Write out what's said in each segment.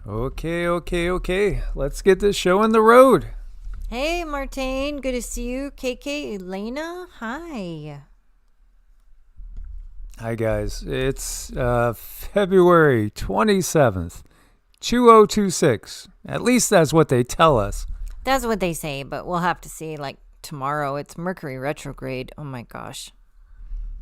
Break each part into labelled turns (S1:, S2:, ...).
S1: Okay. Let's get this show on the road.
S2: Hey, Martine. Good to see you. KK, Elena. Hi.
S1: Hi, guys. It's February 27th, 2026. At least that's what they tell us.
S2: That's what they say, but we'll have to see. Like tomorrow, it's Mercury retrograde. Oh my gosh.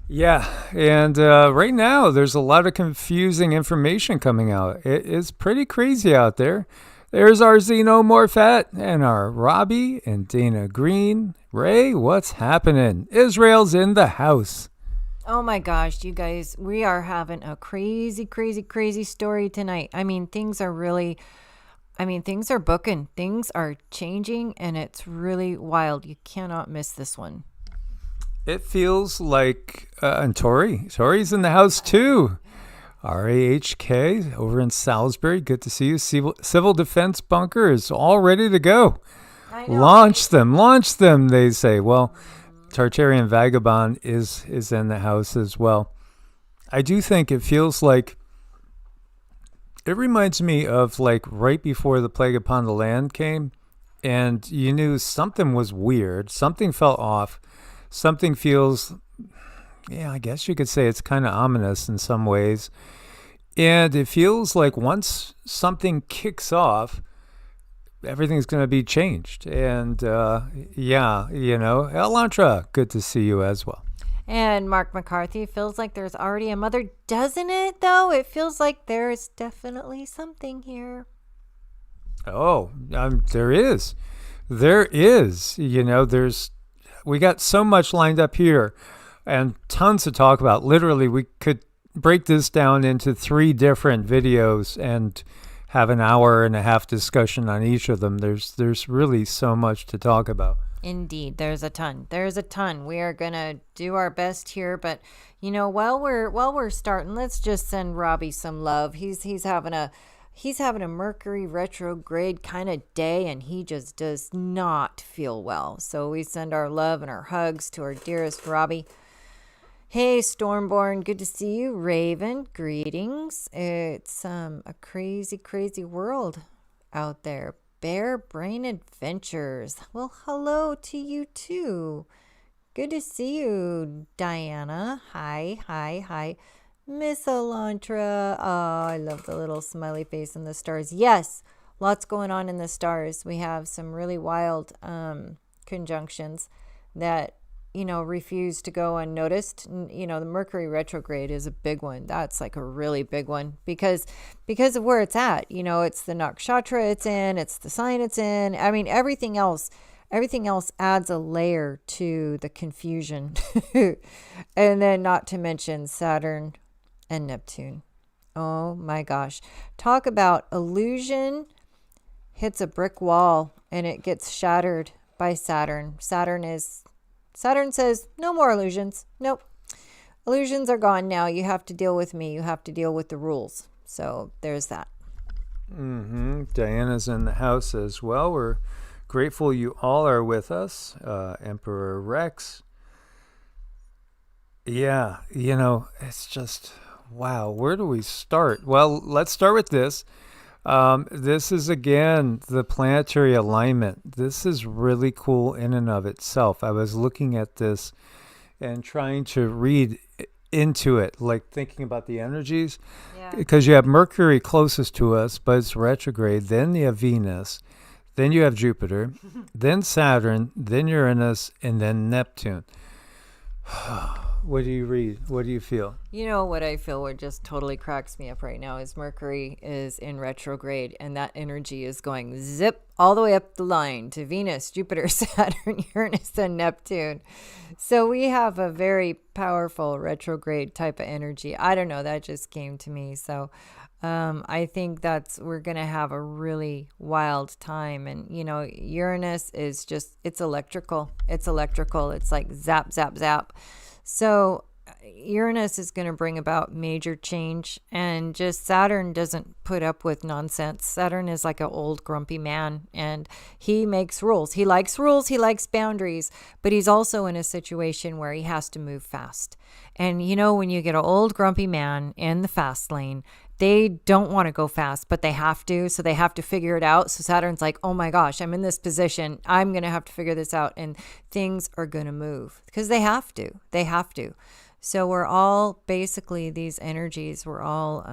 S1: Yeah, and right now there's a lot of confusing information coming out. It's pretty crazy out there. There's our Xenomorphat and our Robbie and Dana Green. Ray, what's happening? Israel's in the house.
S2: Oh my gosh, you guys, we are having a crazy story tonight. Things are booking. Things are changing, and it's really wild. You cannot miss this one.
S1: It feels like, and Tori's in the house too. RAHK over in Salisbury. Good to see you. Civil Defense Bunker is all ready to go.
S2: I know.
S1: Launch them, they say. Well, Tartarian Vagabond is in the house as well. I do think it feels like, it reminds me of like right before the plague upon the land came, and you knew something was weird, something felt off. Something feels, I guess you could say it's kind of ominous in some ways. And it feels like once something kicks off, everything's going to be changed. And Elantra, good to see you as well.
S2: And Mark McCarthy feels like there's already a mother, doesn't it, though? It feels like there's definitely something here.
S1: Oh, there is. We got so much lined up here and tons to talk about. Literally, we could break this down into 3 different videos and have an hour and a half discussion on each of them. There's really so much to talk about.
S2: Indeed, there's a ton. We are gonna do our best here, but while we're starting, let's just send Robbie some love. He's having a Mercury retrograde kind of day, and he just does not feel well. So we send our love and our hugs to our dearest Robbie. Hey, Stormborn, good to see you. Raven, greetings. It's a crazy world out there. Bear Brain Adventures. Well, hello to you too. Good to see you, Diana. Hi. Miss Elantra. Oh, I love the little smiley face in the stars. Yes, lots going on in the stars. We have some really wild conjunctions that, refuse to go unnoticed. The Mercury retrograde is a big one. That's like a really big one because of where it's at. It's the nakshatra it's in, it's the sign it's in. Everything else adds a layer to the confusion. And then not to mention Saturn and Neptune. Oh my gosh. Talk about illusion hits a brick wall and it gets shattered by Saturn. Saturn says, no more illusions. Nope. Illusions are gone now. You have to deal with me. You have to deal with the rules. So there's that.
S1: Diana's in the house as well. We're grateful you all are with us. Emperor Rex. Yeah, it's just... wow, where do we start? Well, let's start with this. This is, again, the planetary alignment. This is really cool in and of itself. I was looking at this and trying to read into it, like thinking about the energies. Yeah. Because you have Mercury closest to us, but it's retrograde. Then you have Venus. Then you have Jupiter. Then Saturn. Then Uranus. And then Neptune. What do you read? What do you feel?
S2: What I feel, what just totally cracks me up right now is Mercury is in retrograde, and that energy is going zip all the way up the line to Venus, Jupiter, Saturn, Uranus, and Neptune. So we have a very powerful retrograde type of energy. I don't know, that just came to me. So I think we're going to have a really wild time. And, Uranus is just, it's electrical. It's like zap, zap, zap. So Uranus is going to bring about major change, and just Saturn doesn't put up with nonsense. Saturn is like an old grumpy man, and he makes rules. He likes boundaries, but he's also in a situation where he has to move fast. And when you get an old grumpy man in the fast lane, they don't want to go fast, but they have to. So they have to figure it out. So Saturn's like, oh my gosh, I'm in this position. I'm going to have to figure this out. And things are going to move because they have to. They have to. So we're all basically these energies. We're all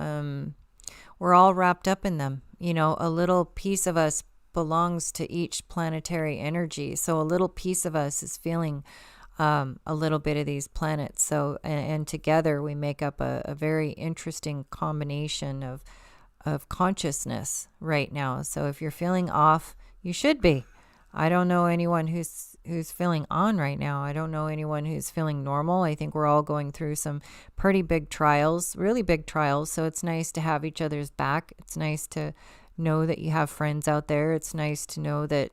S2: wrapped up in them. You know, a little piece of us belongs to each planetary energy. So a little piece of us is feeling a little bit of these planets. So, and together we make up a very interesting combination of consciousness right now. So if you're feeling off, you should be. I don't know anyone who's feeling on right now. I don't know anyone who's feeling normal. I think we're all going through some pretty big trials, really big trials. So it's nice to have each other's back. It's nice to know that you have friends out there. It's nice to know that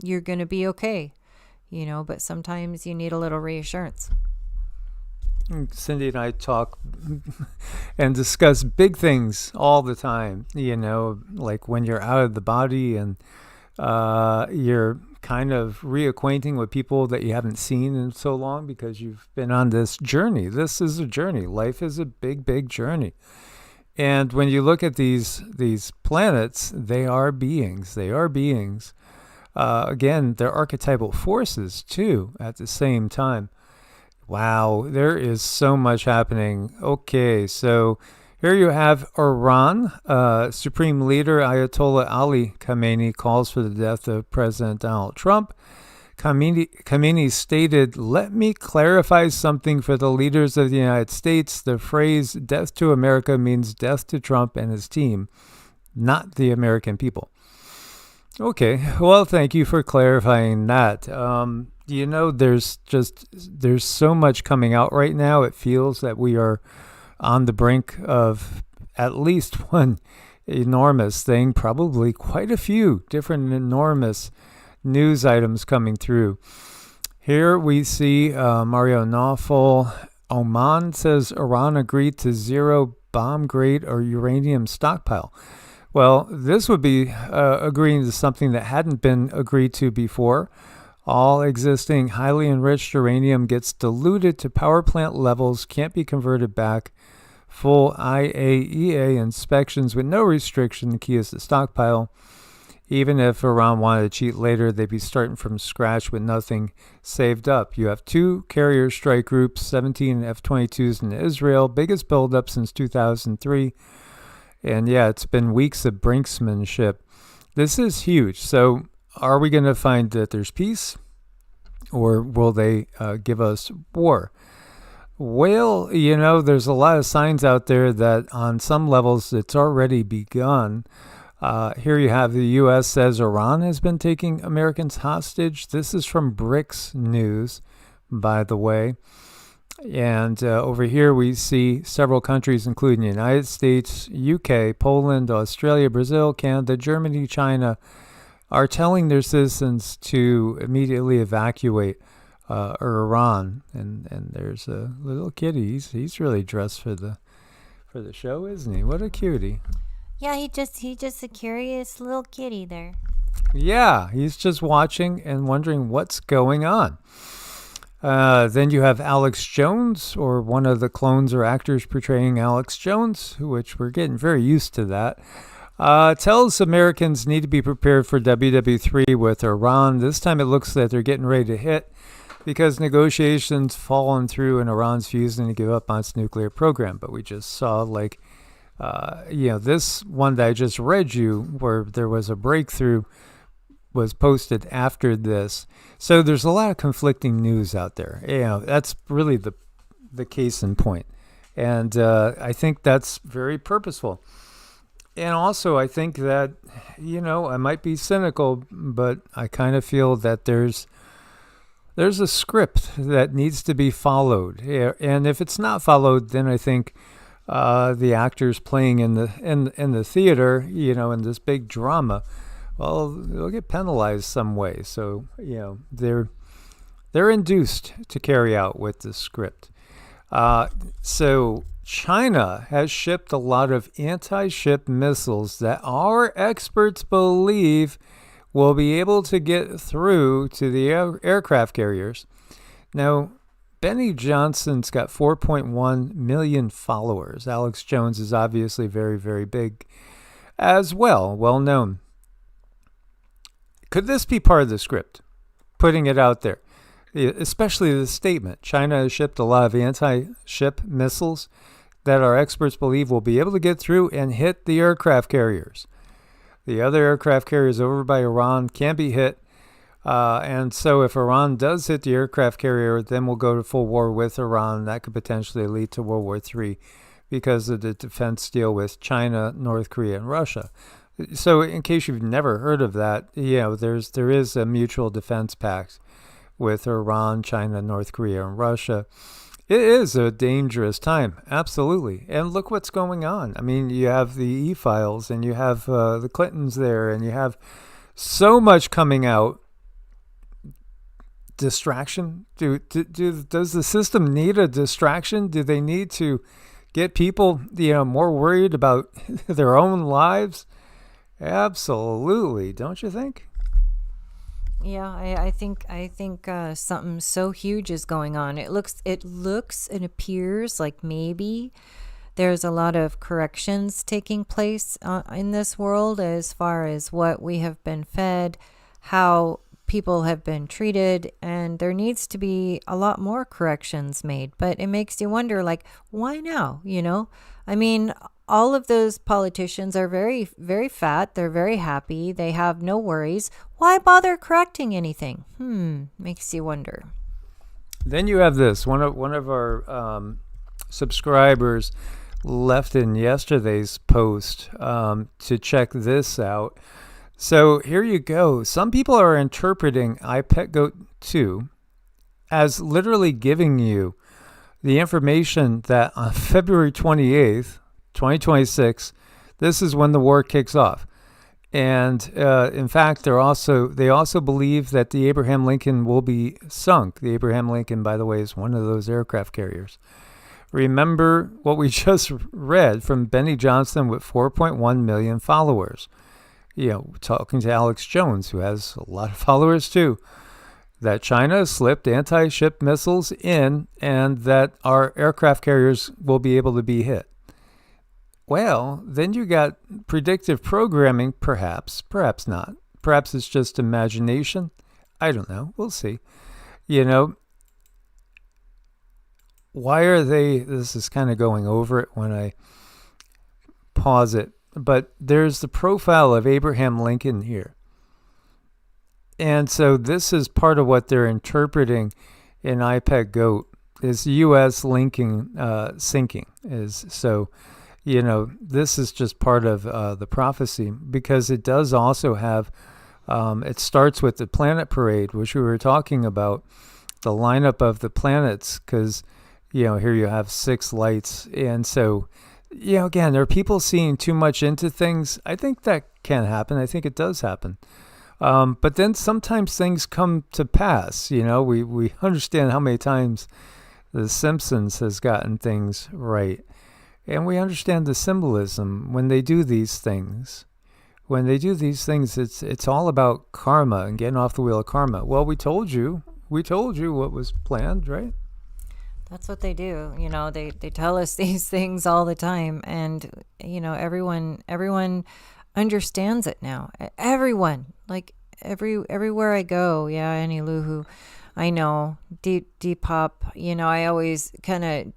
S2: you're going to be okay. You know, but sometimes you need a little reassurance.
S1: Cindy and I talk and discuss big things all the time, you know, like when you're out of the body and you're kind of reacquainting with people that you haven't seen in so long because you've been on this journey. This is a journey. Life is a big, big journey. And when you look at these planets, they are beings. They are beings. Again, they're archetypal forces too at the same time. Wow, there is so much happening. Okay, so here you have Iran. Supreme Leader Ayatollah Ali Khamenei calls for the death of President Donald Trump. Khamenei stated, "Let me clarify something for the leaders of the United States. The phrase death to America means death to Trump and his team, not the American people." Okay, well, thank you for clarifying that. You know, there's so much coming out right now. It feels that we are on the brink of at least one enormous thing, probably quite a few different enormous news items coming through. Here we see Mario Nawfal. Oman says Iran agreed to zero bomb grade or uranium stockpile. Well, this would be agreeing to something that hadn't been agreed to before. All existing highly enriched uranium gets diluted to power plant levels, can't be converted back. Full IAEA inspections with no restriction. The key is the stockpile. Even if Iran wanted to cheat later, they'd be starting from scratch with nothing saved up. You have 2 carrier strike groups, 17 F-22s in Israel, biggest buildup since 2003. And yeah, it's been weeks of brinksmanship. This is huge. So are we going to find that there's peace, or will they give us war? Well, you know, there's a lot of signs out there that on some levels it's already begun. Here you have the U.S. says Iran has been taking Americans hostage. This is from BRICS News, by the way. And over here we see several countries, including the United States, UK, Poland, Australia, Brazil, Canada, Germany, China, are telling their citizens to immediately evacuate Iran. And there's a little kitty. He's really dressed for the show, isn't he? What a cutie.
S2: Yeah, he just a curious little kitty there.
S1: Yeah, he's just watching and wondering what's going on. Then you have Alex Jones, or one of the clones or actors portraying Alex Jones, which we're getting very used to that. Tells Americans need to be prepared for WW3 with Iran. This time it looks like they're getting ready to hit because negotiations fallen through and Iran's refusing to give up on its nuclear program. But we just saw, this one that I just read you, where there was a breakthrough, was posted after this. So there's a lot of conflicting news out there. You know, that's really the case in point. And I think that's very purposeful. And also I think that, you know, I might be cynical, but I kind of feel that there's a script that needs to be followed. And if it's not followed, then I think the actors playing in the theater, you know, in this big drama, well, they'll get penalized some way. So, you know, they're induced to carry out with the script. So China has shipped a lot of anti-ship missiles that our experts believe will be able to get through to the aircraft carriers. Now, Benny Johnson's got 4.1 million followers. Alex Jones is obviously very, very big as well known. Could this be part of the script? Putting it out there, especially the statement. China has shipped a lot of anti-ship missiles that our experts believe will be able to get through and hit the aircraft carriers. The other aircraft carriers over by Iran can be hit. And so if Iran does hit the aircraft carrier, then we'll go to full war with Iran. That could potentially lead to World War III because of the defense deal with China, North Korea, and Russia. So in case you've never heard of that, there is a mutual defense pact with Iran, China, North Korea, and Russia. It is a dangerous time, absolutely. And look what's going on. I mean, you have the E-files, and you have the Clintons there, and you have so much coming out. Distraction? Does the system need a distraction? Do they need to get people, more worried about their own lives? Absolutely, don't you think?
S2: Yeah, I think something so huge is going on. It looks and appears like maybe there's a lot of corrections taking place in this world as far as what we have been fed, how people have been treated, and there needs to be a lot more corrections made. But it makes you wonder, like, why now? I mean, all of those politicians are very, very fat. They're very happy. They have no worries. Why bother correcting anything? Makes you wonder.
S1: Then you have this. One of our subscribers left in yesterday's post to check this out. So here you go. Some people are interpreting iPetGoat 2 as literally giving you the information that on February 28th, 2026, this is when the war kicks off. And in fact, they also believe that the Abraham Lincoln will be sunk. The Abraham Lincoln, by the way, is one of those aircraft carriers. Remember what we just read from Benny Johnson with 4.1 million followers. Talking to Alex Jones, who has a lot of followers too, that China slipped anti-ship missiles in and that our aircraft carriers will be able to be hit. Well, then you got predictive programming, perhaps not. Perhaps it's just imagination. I don't know. We'll see. Why are they, this is kind of going over it when I pause it, but there's the profile of Abraham Lincoln here. And so this is part of what they're interpreting in iPetGoat is U.S. linking, sinking. This is just part of the prophecy because it does also have, it starts with the planet parade, which we were talking about, the lineup of the planets, because, here you have 6 lights. And so, again, are people seeing too much into things? I think that can happen. I think it does happen. But then sometimes things come to pass. We understand how many times The Simpsons has gotten things right. And we understand the symbolism when they do these things. When they do these things, it's all about karma and getting off the wheel of karma. Well, we told you what was planned, right?
S2: That's what they do. They tell us these things all the time, and everyone understands it now. Everyone, like everywhere I go. Yeah, Annie Lou, who I know, Depop. I always kind of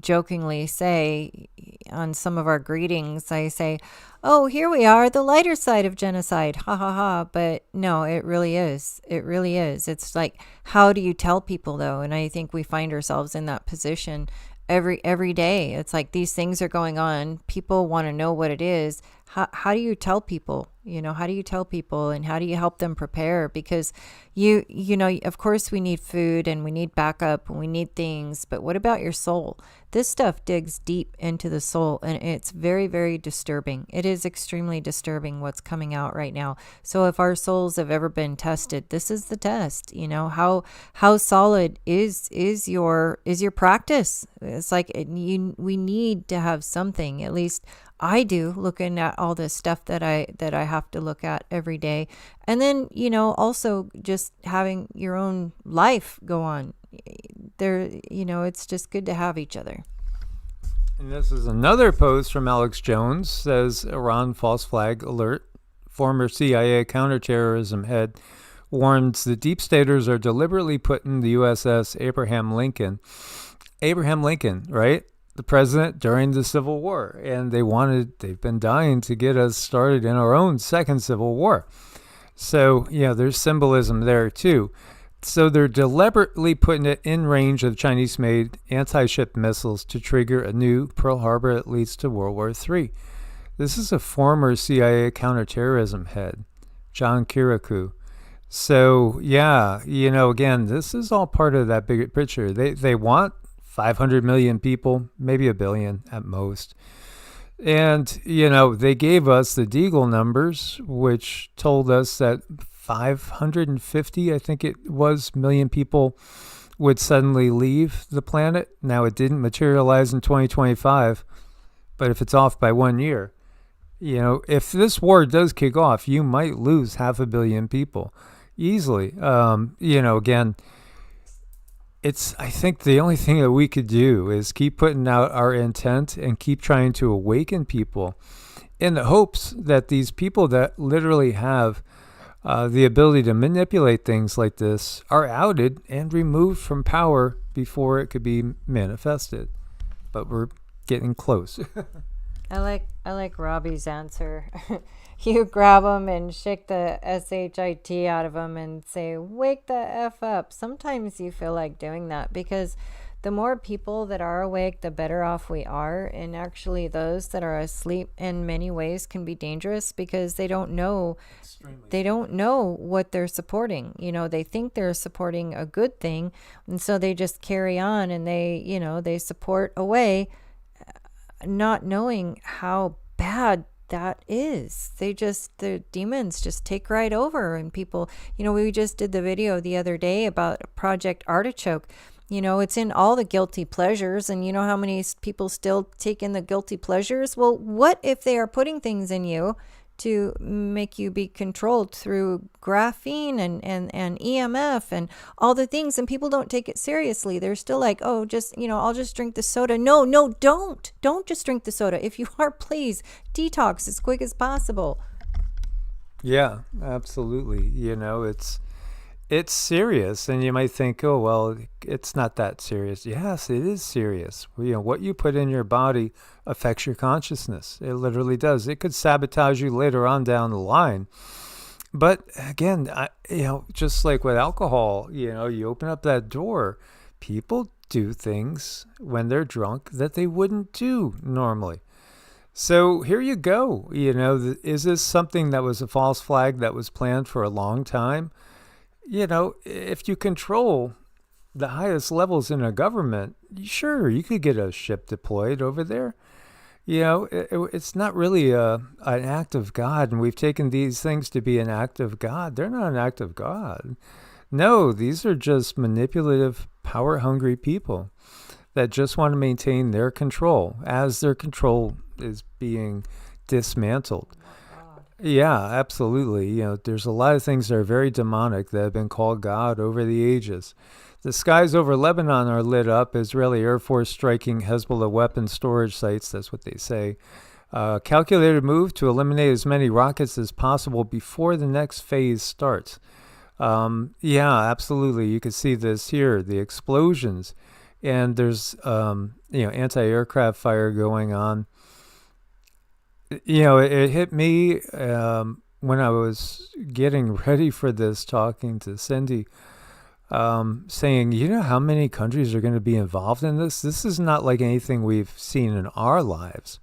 S2: jokingly say on some of our greetings, I say, "Oh, here we are, the lighter side of genocide." Ha ha ha. But no, it really is. It really is. It's like, how do you tell people though? And I think we find ourselves in that position every day. It's like these things are going on. People want to know what it is. How do you tell people? How do you tell people, and how do you help them prepare? Because of course we need food and we need backup and we need things, but what about your soul? This stuff digs deep into the soul, and it's very, very disturbing. It is extremely disturbing what's coming out right now. So if our souls have ever been tested, this is the test. How solid is your practice? It's like we need to have something, at least I do, looking at all this stuff that I have to look at every day. And then, also just having your own life go on. it's just good to have each other.
S1: And this is another post from Alex Jones, says Iran false flag alert. Former CIA counterterrorism head warns the deep staters are deliberately putting the USS Abraham Lincoln, right? The president during the Civil War. And they've been dying to get us started in our own second Civil War. So, yeah, there's symbolism there too. So they're deliberately putting it in range of Chinese-made anti-ship missiles to trigger a new Pearl Harbor that leads to World War III. This is a former CIA counterterrorism head, John Kirikou. So, yeah, again, this is all part of that bigger picture. They want 500 million people, maybe 1 billion at most. And, they gave us the Deagle numbers, which told us that 550, I think it was, million people would suddenly leave the planet. Now, it didn't materialize in 2025, but if it's off by 1 year, if this war does kick off, you might lose 500 million people easily. Again, I think the only thing that we could do is keep putting out our intent and keep trying to awaken people in the hopes that these people that literally have the ability to manipulate things like this are outed and removed from power before it could be manifested. But we're getting close.
S2: I like Robbie's answer. You grab them and shake the SHIT out of them and say, wake the F up. Sometimes you feel like doing that because the more people that are awake, the better off we are. And actually those that are asleep in many ways can be dangerous because they don't know what they're supporting. They think they're supporting a good thing. And so they just carry on and they support away, not knowing how bad that is. The demons just take right over. And people, we just did the video the other day about Project Artichoke. It's in all the guilty pleasures, and how many people still take in the guilty pleasures? Well, what if they are putting things in you to make you be controlled through graphene and EMF and all the things, and people don't take it seriously? They're still like, oh, just, I'll just drink the soda. No, don't just drink the soda. If you are, please detox as quick as possible.
S1: Yeah, absolutely. It's serious, and you might think, oh, well, it's not that serious. Yes, it is serious. What you put in your body affects your consciousness. It literally does. It could sabotage you later on down the line. But again, just like with alcohol, you open up that door. People do things when they're drunk that they wouldn't do normally. So here you go. Is this something that was a false flag that was planned for a long time? If you control the highest levels in a government, sure, you could get a ship deployed over there. It's not really an act of God, and we've taken these things to be an act of God. They're not an act of God. No, these are just manipulative, power-hungry people that just want to maintain their control as their control is being dismantled. Yeah, absolutely. There's a lot of things that are very demonic that have been called God over the ages. The skies over Lebanon are lit up. Israeli Air Force striking Hezbollah weapon storage sites. That's what they say. Calculated move to eliminate as many rockets as possible before the next phase starts. Yeah, absolutely. You can see this here, the explosions. And there's, anti-aircraft fire going on. It hit me when I was getting ready for this, talking to Cindy, saying, how many countries are going to be involved in this? This is not like anything we've seen in our lives.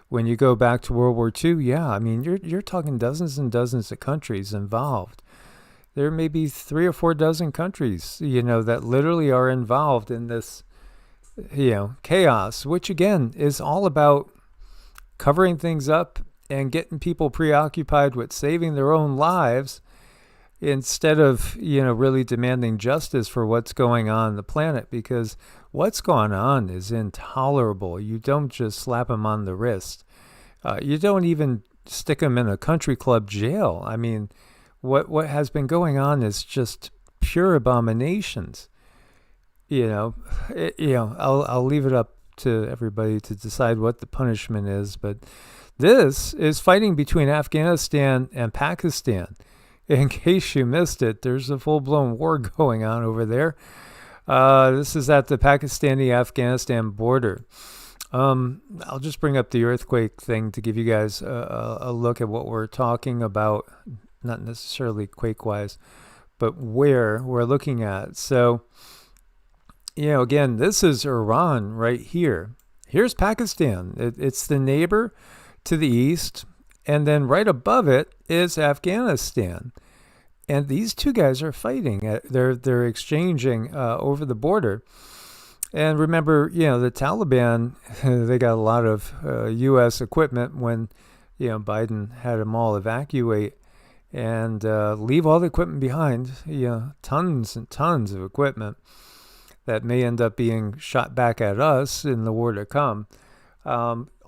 S1: When you go back to World War II, you're talking dozens and dozens of countries involved. There may be 3 or 4 dozen countries, that literally are involved in this, chaos, which again is all about covering things up and getting people preoccupied with saving their own lives instead of, really demanding justice for what's going on the planet, because what's going on is intolerable. You don't just slap them on the wrist. You don't even stick them in a country club jail. I mean, what has been going on is just pure abominations. I'll leave it up to everybody to decide what the punishment is, but this is fighting between Afghanistan and Pakistan. In case you missed it, there's a full-blown war going on over there. This is at the Pakistani-Afghanistan border. I'll just bring up the earthquake thing to give you guys a look at what we're talking about, not necessarily quake-wise, but where we're looking at. So, again, this is Iran right here. Here's Pakistan. It's the neighbor to the east, and then right above it is Afghanistan. And these two guys are fighting. They're exchanging over the border. And remember, the Taliban, they got a lot of U.S. equipment when, Biden had them all evacuate and leave all the equipment behind. Tons and tons of equipment that may end up being shot back at us in the war to come.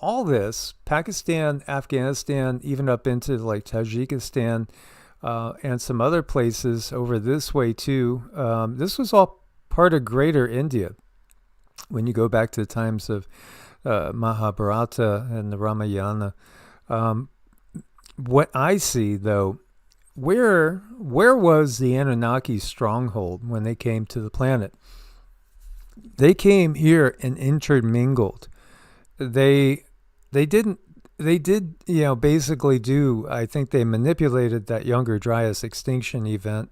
S1: All this, Pakistan, Afghanistan, even up into like Tajikistan and some other places over this way too. This was all part of Greater India. When you go back to the times of Mahabharata and the Ramayana, what I see though, where was the Anunnaki stronghold when they came to the planet? They came here and intermingled. They did basically do, I think they manipulated that Younger Dryas extinction event.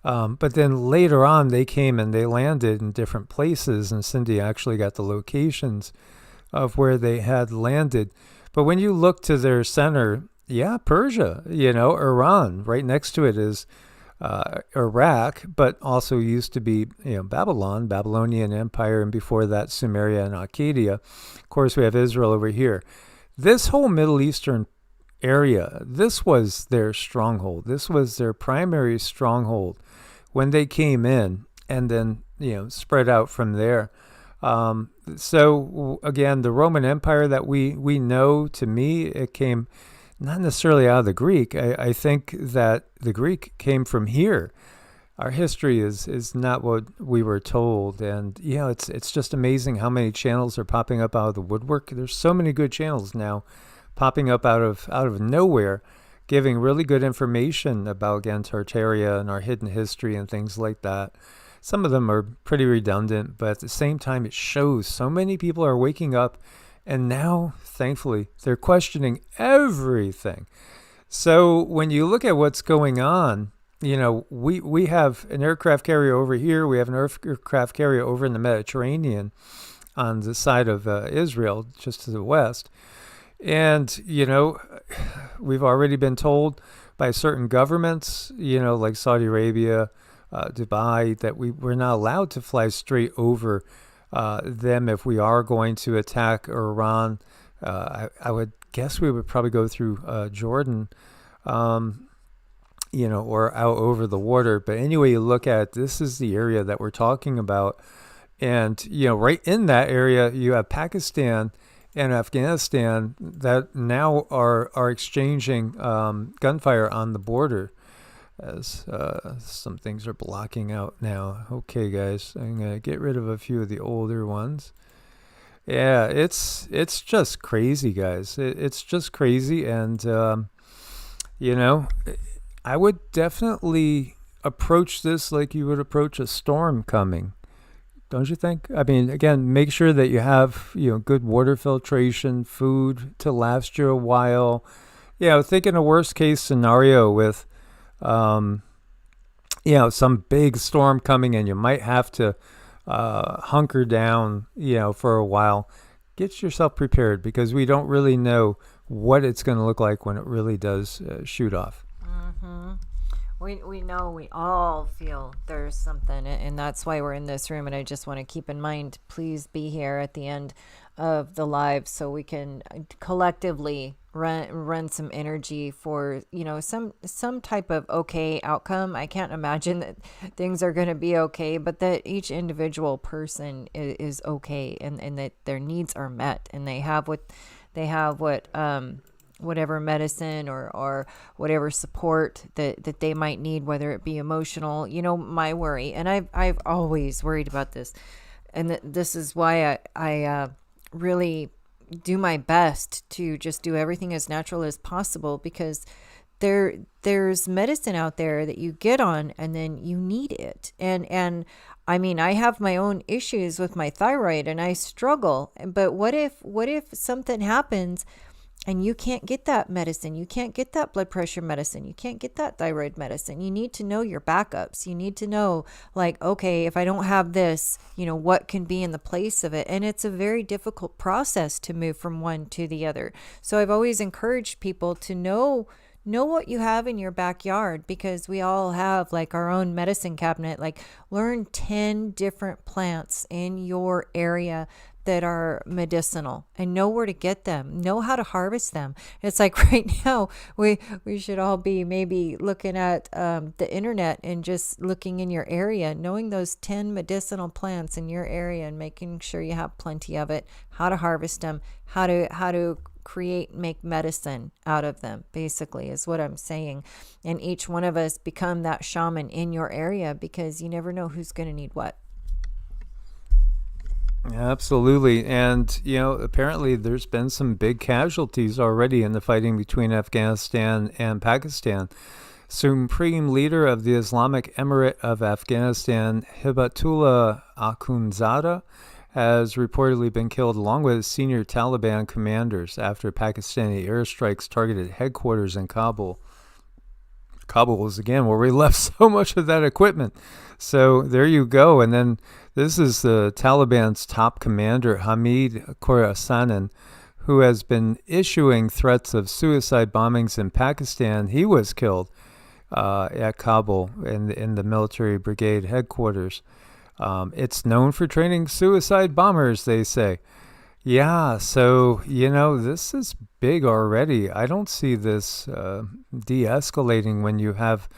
S1: But then later on, they came and they landed in different places, and Cindy actually got the locations of where they had landed. But when you look to their center, Persia, Iran, right next to it is Iraq, but also used to be, Babylonian Empire, and before that, Sumeria and Akkadia. Of course, we have Israel over here. This whole Middle Eastern area, this was their stronghold. This was their primary stronghold when they came in, and then, spread out from there. So again, the Roman Empire that we know, to me, it came not necessarily out of the Greek. I think that the Greek came from here. Our history is not what we were told. And, it's just amazing how many channels are popping up out of the woodwork. There's so many good channels now popping up out of nowhere, giving really good information about, again, Tartaria and our hidden history and things like that. Some of them are pretty redundant, but at the same time, it shows so many people are waking up, and now, thankfully, they're questioning everything. So when you look at what's going on, we have an aircraft carrier over here. We have an aircraft carrier over in the Mediterranean on the side of Israel, just to the west. And, we've already been told by certain governments, like Saudi Arabia, Dubai, that we're not allowed to fly straight over them if we are going to attack Iran. I would guess we would probably go through Jordan, or out over the water. But anyway, you look at it, this is the area that we're talking about. And, right in that area, you have Pakistan and Afghanistan that now are exchanging gunfire on the border, as some things are blocking out now. Okay, guys, I'm going to get rid of a few of the older ones. Yeah, it's just crazy, guys. It's just crazy. And, I would definitely approach this like you would approach a storm coming. Don't you think? I mean, again, make sure that you have, good water filtration, food to last you a while. Think in a worst case scenario with, some big storm coming, and you might have to hunker down, for a while. Get yourself prepared, because we don't really know what it's going to look like when it really does shoot off.
S2: Mm-hmm. We know, we all feel there's something, and that's why we're in this room. And I just want to keep in mind, please be here at the end of the live so we can collectively run some energy for, some type of okay outcome. I can't imagine that things are going to be okay, but that each individual person is okay, and that their needs are met, and they have what whatever medicine or whatever support that they might need, whether it be emotional. My worry, and I've always worried about this, and this is why I really do my best to just do everything as natural as possible, because there's medicine out there that you get on and then you need it. And I mean, I have my own issues with my thyroid and I struggle. But what if something happens and you can't get that medicine? You can't get that blood pressure medicine. You can't get that thyroid medicine. You need to know your backups. You need to know, like, okay, if I don't have this, what can be in the place of it? And it's a very difficult process to move from one to the other. So I've always encouraged people to know what you have in your backyard, because we all have like our own medicine cabinet. Like, learn 10 different plants in your area that are medicinal and know where to get them, know how to harvest them. It's like right now we should all be maybe looking at the internet and just looking in your area, knowing those 10 medicinal plants in your area and making sure you have plenty of it, how to harvest them, how to make medicine out of them, basically, is what I'm saying. And each one of us become that shaman in your area, because you never know who's going to need what.
S1: Absolutely. And, apparently there's been some big casualties already in the fighting between Afghanistan and Pakistan. Supreme Leader of the Islamic Emirate of Afghanistan, Hibatullah Akhundzada, has reportedly been killed along with senior Taliban commanders after Pakistani airstrikes targeted headquarters in Kabul. Kabul is, again, where we left so much of that equipment. So there you go. And then this is the Taliban's top commander, Hamid Khorasanan, who has been issuing threats of suicide bombings in Pakistan. He was killed at Kabul in the military brigade headquarters. It's known for training suicide bombers, they say. Yeah, so, this is big already. I don't see this de-escalating when you have,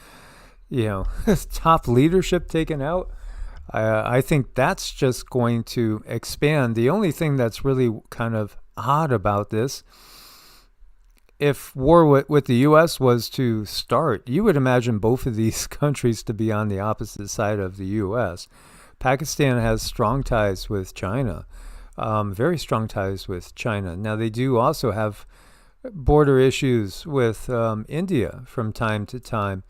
S1: top leadership taken out. I think that's just going to expand. The only thing that's really kind of odd about this, if war with the U.S. was to start, you would imagine both of these countries to be on the opposite side of the U.S. Pakistan has strong ties with China, very strong ties with China. Now, they do also have border issues with India from time to time.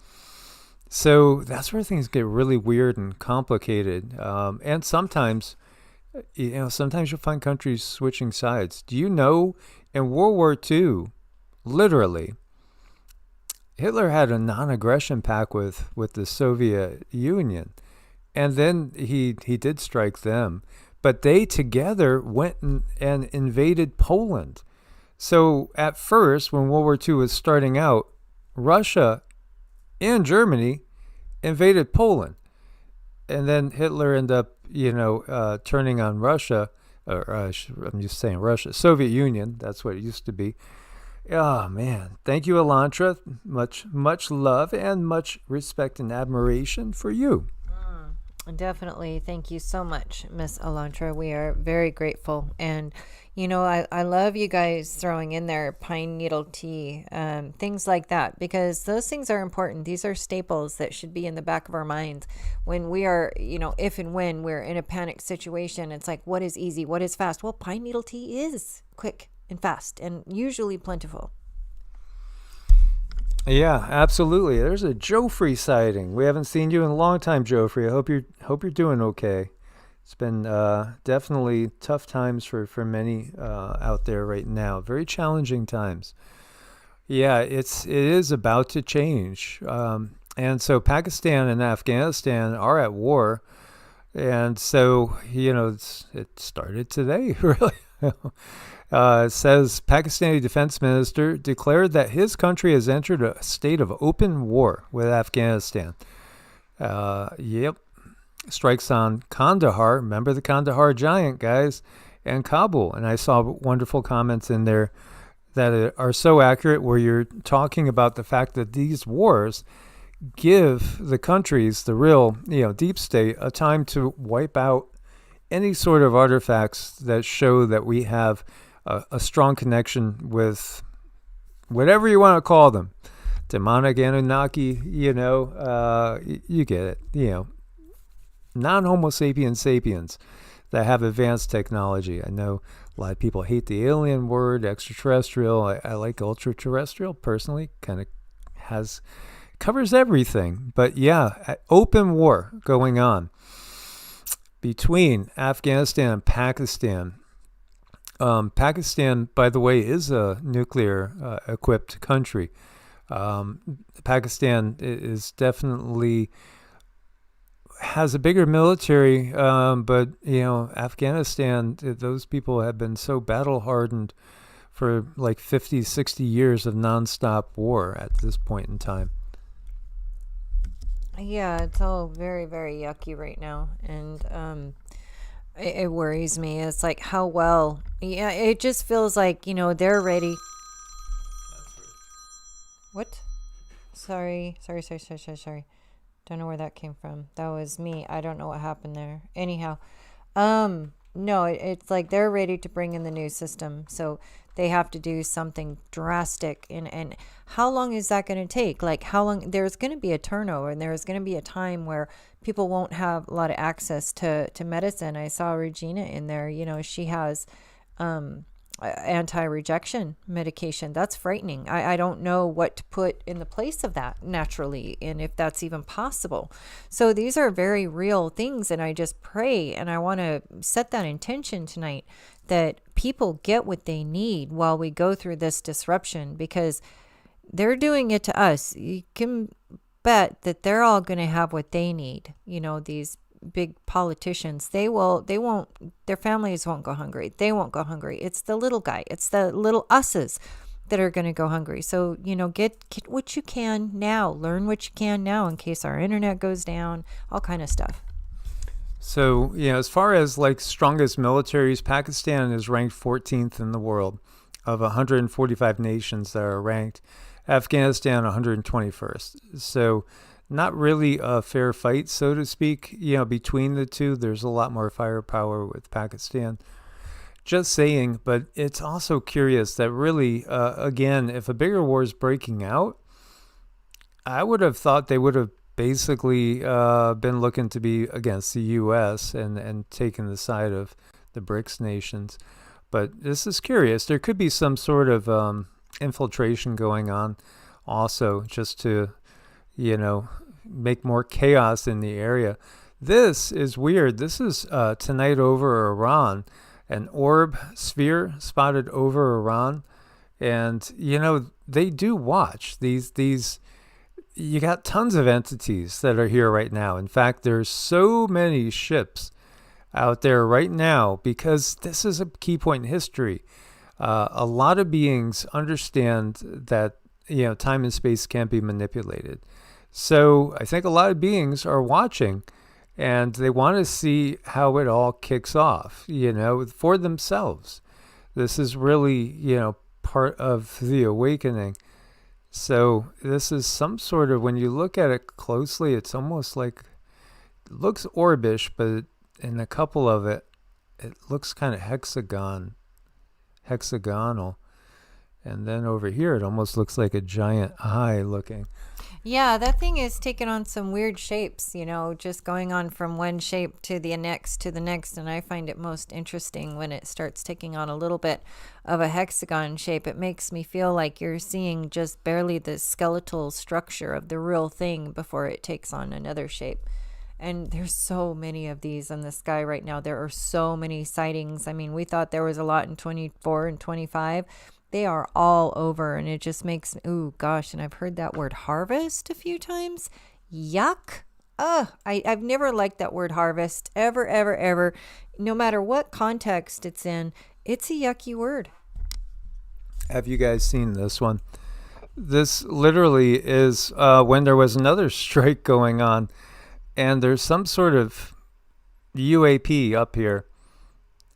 S1: So that's where things get really weird and complicated. And sometimes you'll find countries switching sides. Do you know, in World War II, literally, Hitler had a non-aggression pact with the Soviet Union. And then he did strike them. But they together went and invaded Poland. So at first, when World War II was starting out, Russia and Germany invaded Poland. And then Hitler ended up, turning on Russia. I'm just saying Russia. Soviet Union, that's what it used to be. Oh, man. Thank you, Elantra. Much love and much respect and admiration for you.
S2: Definitely. Thank you so much, Miss Elantra. We are very grateful. And, I love you guys throwing in there pine needle tea, things like that, because those things are important. These are staples that should be in the back of our minds when we are, if and when we're in a panic situation. It's like, what is easy? What is fast? Well, pine needle tea is quick and fast and usually plentiful.
S1: Yeah, absolutely. There's a Joffrey sighting. We haven't seen you in a long time, Joffrey. I hope you're doing okay. It's been definitely tough times for many out there right now. Very challenging times. Yeah, it is about to change. And so Pakistan and Afghanistan are at war. And so, it started today, really. It says Pakistani defense minister declared that his country has entered a state of open war with Afghanistan. Yep. Strikes on Kandahar. Remember the Kandahar giant, guys, and Kabul. And I saw wonderful comments in there that are so accurate, where you're talking about the fact that these wars give the countries, the real, deep state, a time to wipe out any sort of artifacts that show that we have a strong connection with whatever you want to call them, demonic Anunnaki, you get it, non-Homo sapiens that have advanced technology. I know a lot of people hate the alien word, extraterrestrial. I like ultra-terrestrial personally, kind of covers everything. But yeah, open war going on between Afghanistan and Pakistan. Pakistan, by the way, is a nuclear equipped country. Pakistan is definitely has a bigger military, but Afghanistan, those people have been so battle hardened for like 50, 60 years of nonstop war at this point in time.
S2: Yeah, it's all very, very yucky right now. And it worries me. It's like how well, yeah, it just feels like, they're ready. What? Sorry. Don't know where that came from. That was me. I don't know what happened there. Anyhow, no, it's like they're ready to bring in the new system. So they have to do something drastic. And how long is that going to take? Like how long? There's going to be a turnover, and there's going to be a time where people won't have a lot of access to medicine. I saw Regina in there. She has anti-rejection medication. That's frightening. I don't know what to put in the place of that naturally, and if that's even possible. So these are very real things, and I just pray, and I want to set that intention tonight that people get what they need while we go through this disruption, because they're doing it to us. You can bet that they're all going to have what they need. These big politicians, their families won't go hungry. They won't go hungry. It's the little guy. It's the little us's that are going to go hungry. So, get what you can now. Learn what you can now in case our internet goes down, all kind of stuff.
S1: So, as far as like strongest militaries, Pakistan is ranked 14th in the world of 145 nations that are ranked. Afghanistan 121st. So not really a fair fight, so to speak, between the two. There's a lot more firepower with Pakistan. Just saying, but it's also curious that really, again, if a bigger war is breaking out, I would have thought they would have basically been looking to be against the U.S. and taking the side of the BRICS nations. But this is curious. There could be some sort of infiltration going on also, just to make more chaos in the area. This is weird. This is tonight over Iran, an orb sphere spotted over Iran. And, they do watch these. You got tons of entities that are here right now. In fact, there's so many ships out there right now because this is a key point in history. A lot of beings understand that, time and space can't be manipulated. So I think a lot of beings are watching, and they want to see how it all kicks off, for themselves. This is really, part of the awakening. So this is some sort of, when you look at it closely, it's almost like, it looks orbish, but in a couple of it looks kind of hexagonal. And then over here, it almost looks like a giant eye looking.
S2: Yeah, that thing is taking on some weird shapes, just going on from one shape to the next. And I find it most interesting when it starts taking on a little bit of a hexagon shape. It makes me feel like you're seeing just barely the skeletal structure of the real thing before it takes on another shape. And there's so many of these in the sky right now. There are so many sightings. I mean, we thought there was a lot in 24 and 25. They are all over, and it just makes me, ooh, gosh, and I've heard that word harvest a few times. Yuck. I've never liked that word harvest, ever. No matter what context it's in, it's a yucky word.
S1: Have you guys seen this one? This literally is when there was another strike going on, and there's some sort of UAP up here.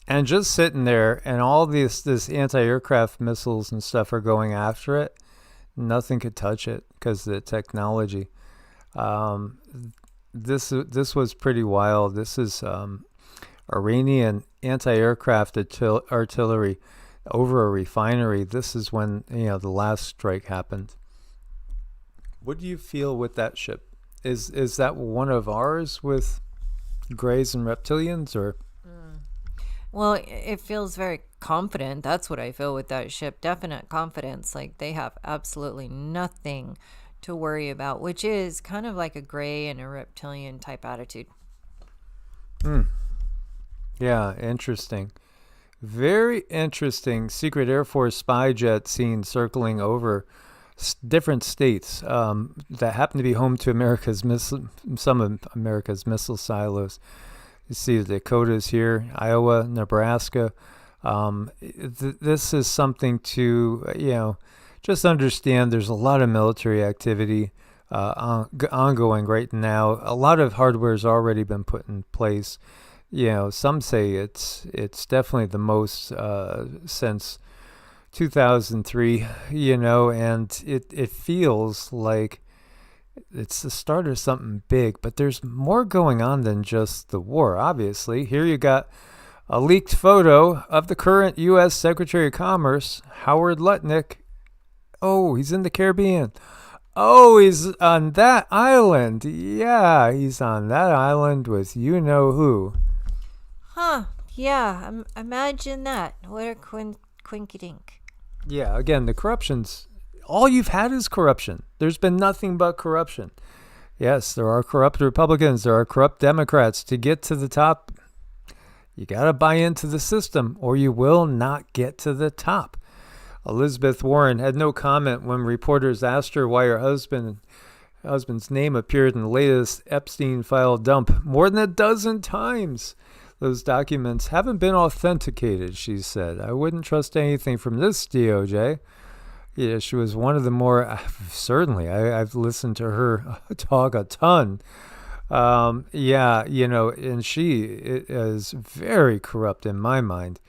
S1: And just sitting there, and all this anti-aircraft missiles and stuff are going after it. Nothing could touch it because of the technology. This was pretty wild. This is Iranian anti-aircraft artillery. over a refinery. This is when, the last strike happened. What do you feel with that ship? Is that one of ours with Greys and reptilians, or?
S2: Well, it feels very confident. That's what I feel with that ship. Definite confidence. Like they have absolutely nothing to worry about, which is kind of like a gray and a reptilian type attitude.
S1: Yeah, interesting. Very interesting. Secret Air Force spy jet seen circling over different states that happen to be home to some of America's missile silos. You see the Dakotas here, Iowa, Nebraska. This is something to, just understand there's a lot of military activity ongoing right now. A lot of hardware has already been put in place. Some say it's definitely the most since 2003, and it feels like it's the start of something big, but there's more going on than just the war, obviously. Here you got a leaked photo of the current U.S. Secretary of Commerce, Howard Lutnick. Oh, he's in the Caribbean. Oh, he's on that island. Yeah, he's on that island with you-know-who.
S2: Huh. Yeah, imagine that. What a quinkydink.
S1: Yeah, again, the corruption's... all you've had is corruption. There's been nothing but corruption. Yes, there are corrupt Republicans. There are corrupt Democrats. To get to the top, you got to buy into the system or you will not get to the top. Elizabeth Warren had no comment when reporters asked her why her husband's name appeared in the latest Epstein file dump more than a dozen times. Those documents haven't been authenticated, she said. I wouldn't trust anything from this DOJ. Yeah, she was one of the more, certainly, I've listened to her talk a ton. And she is very corrupt in my mind.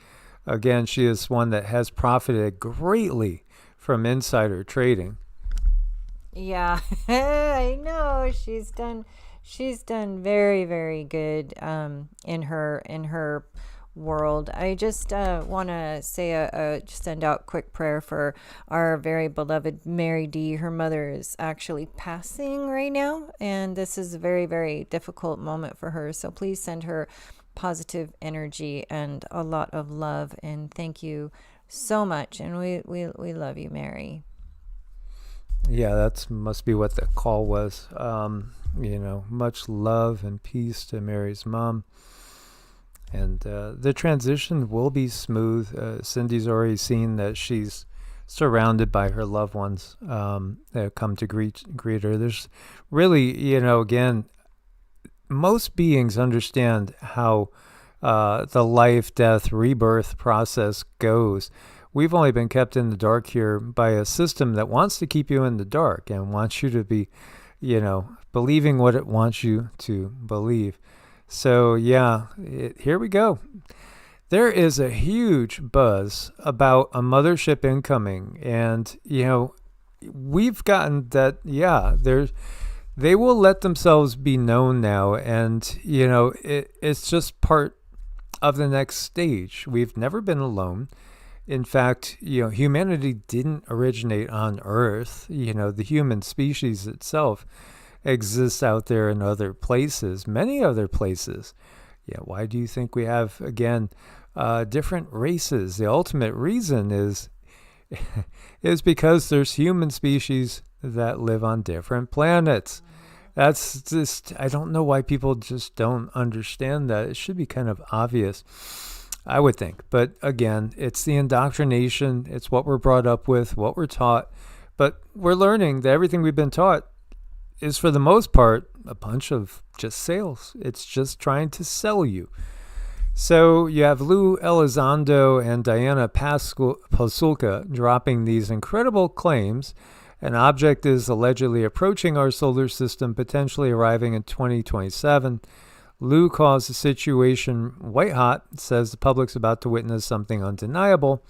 S1: Again, she is one that has profited greatly from insider trading.
S2: Yeah, I know. She's done very, very good in her world. I just want to say just send out a quick prayer for our very beloved Mary D. Her mother is actually passing right now, and this is a very, very difficult moment for her. So please send her positive energy and a lot of love, and thank you so much. And we love you, Mary.
S1: Yeah, that must be what the call was. Much love and peace to Mary's mom. And the transition will be smooth. Cindy's already seen that she's surrounded by her loved ones that come to greet her. There's really, again, most beings understand how the life, death, rebirth process goes. We've only been kept in the dark here by a system that wants to keep you in the dark and wants you to be, believing what it wants you to believe. So, yeah, here we go. There is a huge buzz about a mothership incoming. And, we've gotten that, they will let themselves be known now. And, it's just part of the next stage. We've never been alone. In fact, humanity didn't originate on Earth. The human species itself exists out there in other places, many other places. Yeah, why do you think we have, again, different races? The ultimate reason is because there's human species that live on different planets. That's just, I don't know why people just don't understand that. It should be kind of obvious, I would think. But again, it's the indoctrination. It's what we're brought up with, what we're taught. But we're learning that everything we've been taught is, for the most part, a bunch of just sales. It's just trying to sell you. So you have Lou Elizondo and Diana Pasulka dropping these incredible claims. An object is allegedly approaching our solar system, potentially arriving in 2027. Lou calls the situation white hot, says the public's about to witness something undeniable.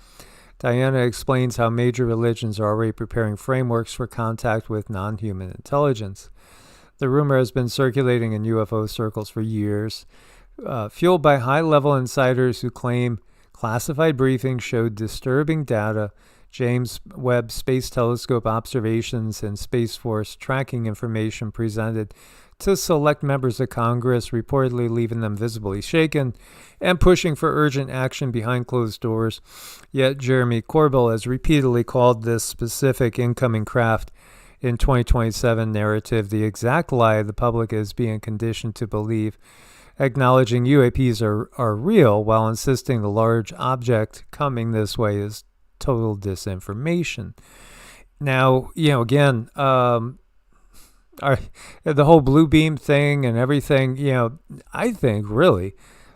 S1: Diana explains how major religions are already preparing frameworks for contact with non-human intelligence. The rumor has been circulating in UFO circles for years, fueled by high-level insiders who claim Classified briefings showed disturbing data, James Webb Space Telescope observations, and Space Force tracking information presented to select members of Congress, reportedly leaving them visibly shaken and pushing for urgent action behind closed doors. Yet Jeremy Corbell has repeatedly called this specific incoming craft in 2027 narrative the exact lie the public is being conditioned to believe, acknowledging UAPs are real while insisting the large object coming this way is total disinformation. Now, again, the whole blue beam thing and everything, I think really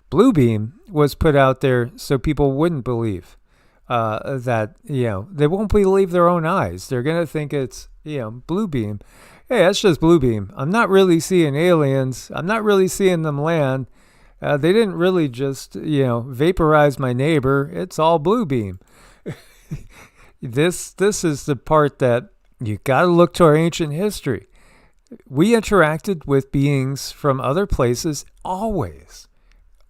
S1: blue beam was put out there so people wouldn't believe that, they won't believe their own eyes. They're going to think it's, blue beam. Hey, that's just blue beam. I'm not really seeing aliens. I'm not really seeing them land. They didn't really just, vaporize my neighbor. It's all blue beam. This is the part that you got to look to our ancient history. We interacted with beings from other places always.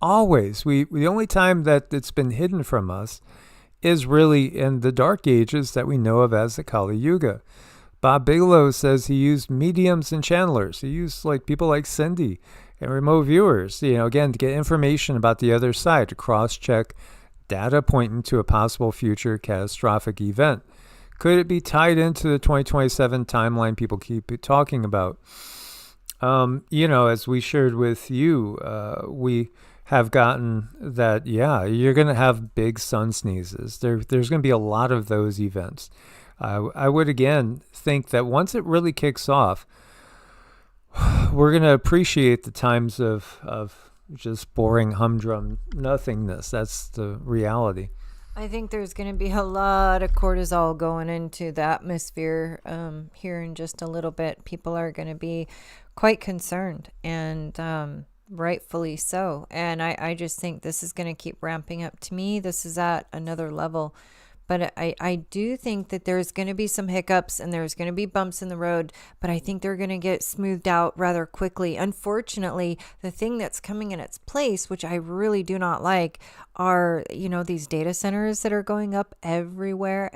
S1: Always. The only time that it's been hidden from us is really in the dark ages that we know of as the Kali Yuga. Bob Bigelow says he used mediums and channelers. He used people like Cindy and remote viewers, again, to get information about the other side, to cross-check data pointing to a possible future catastrophic event. Could it be tied into the 2027 timeline people keep talking about? As we shared with you, we have gotten that, you're going to have big sun sneezes. There's going to be a lot of those events. I would, again, think that once it really kicks off, we're going to appreciate the times of just boring humdrum nothingness. That's the reality.
S2: I think there's going to be a lot of cortisol going into the atmosphere here in just a little bit. People are going to be quite concerned, and rightfully so. And I just think this is going to keep ramping up. To me, this is at another level. But I do think that there's going to be some hiccups and there's going to be bumps in the road, but I think they're going to get smoothed out rather quickly. Unfortunately, the thing that's coming in its place, which I really do not like, are, these data centers that are going up everywhere.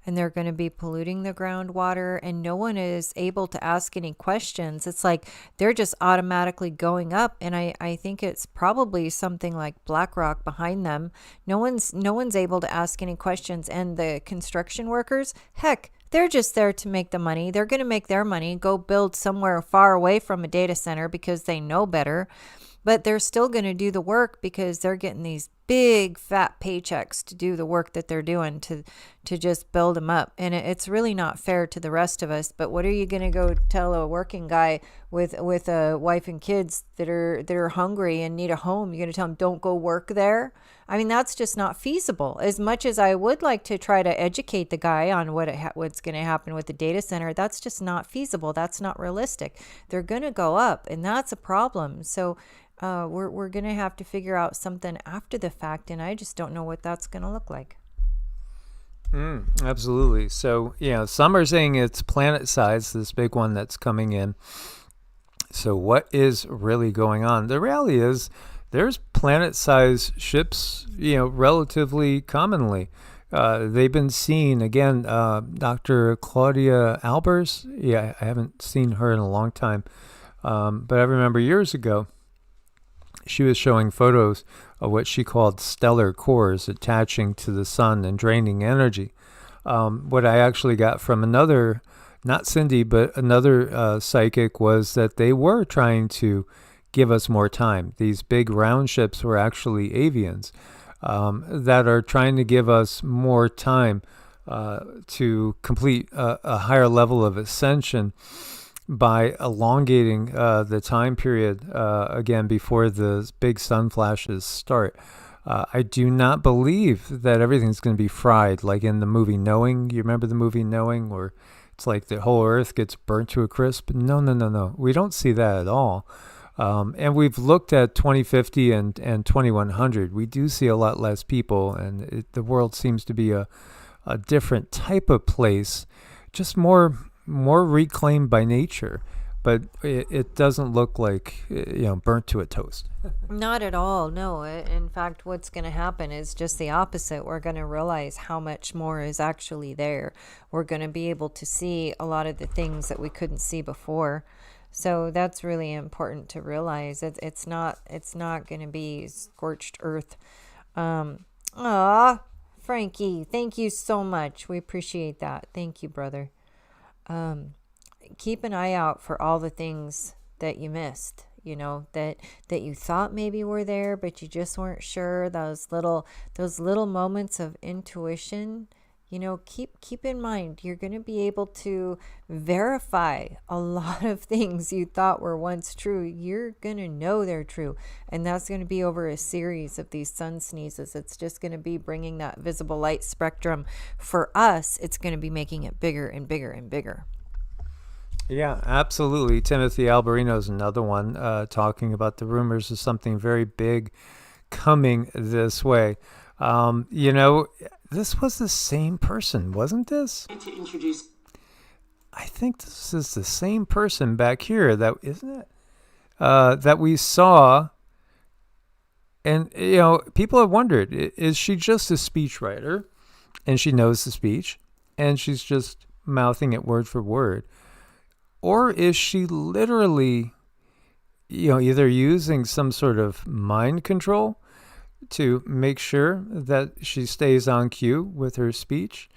S2: And they're going to be polluting the groundwater, and no one is able to ask any questions. It's like they're just automatically going up, and I think it's probably something like BlackRock behind them. No one's able to ask any questions, and the construction workers, heck, they're just there to make the money. They're going to make their money, go build somewhere far away from a data center because they know better. But they're still going to do the work because they're getting these big fat paychecks to do the work that they're doing to just build them up. And it's really not fair to the rest of us. But what are you going to go tell a working guy with a wife and kids that are hungry and need a home? You're going to tell them, don't go work there? I mean, that's just not feasible. As much as I would like to try to educate the guy on what's going to happen with the data center, that's just not feasible. That's not realistic. They're going to go up, and that's a problem. So we're going to have to figure out something after the fact, and I just don't know what that's going to look like.
S1: Absolutely. So, some are saying it's planet size, this big one that's coming in. So what is really going on? The reality is there's planet-size ships, relatively commonly. They've been seen, again, Dr. Claudia Albers. Yeah, I haven't seen her in a long time. But I remember years ago, she was showing photos of what she called stellar cores attaching to the sun and draining energy. What I actually got from another, not Cindy, but another psychic, was that they were trying to give us more time. These big round ships were actually avians that are trying to give us more time to complete a higher level of ascension by elongating the time period, again, before the big sun flashes start. I do not believe that everything's going to be fried like in the movie Knowing. You remember the movie Knowing, where it's like the whole earth gets burnt to a crisp? No. We don't see that at all. And we've looked at 2050 and 2100. We do see a lot less people, and the world seems to be a different type of place, just more reclaimed by nature. but it doesn't look like, burnt to a toast.
S2: Not at all. No. In fact, what's going to happen is just the opposite. We're going to realize how much more is actually there. We're going to be able to see a lot of the things that we couldn't see before. So that's really important to realize. It's not going to be scorched earth. Frankie, thank you so much. We appreciate that. Thank you, brother. Keep an eye out for all the things that you missed, that you thought maybe were there, but you just weren't sure. Those little moments of intuition, keep in mind, you're going to be able to verify a lot of things you thought were once true. You're going to know they're true. And that's going to be over a series of these sun sneezes. It's just going to be bringing that visible light spectrum. For us, it's going to be making it bigger and bigger and bigger.
S1: Yeah, absolutely. Timothy Alberino is another one talking about the rumors of something very big coming this way. This was the same person, wasn't this?
S3: To introduce.
S1: I think this is the same person back here, isn't it? That we saw. And, people have wondered, is she just a speechwriter and she knows the speech and she's just mouthing it word for word? Or is she literally, either using some sort of mind control to make sure that she stays on cue with her speech?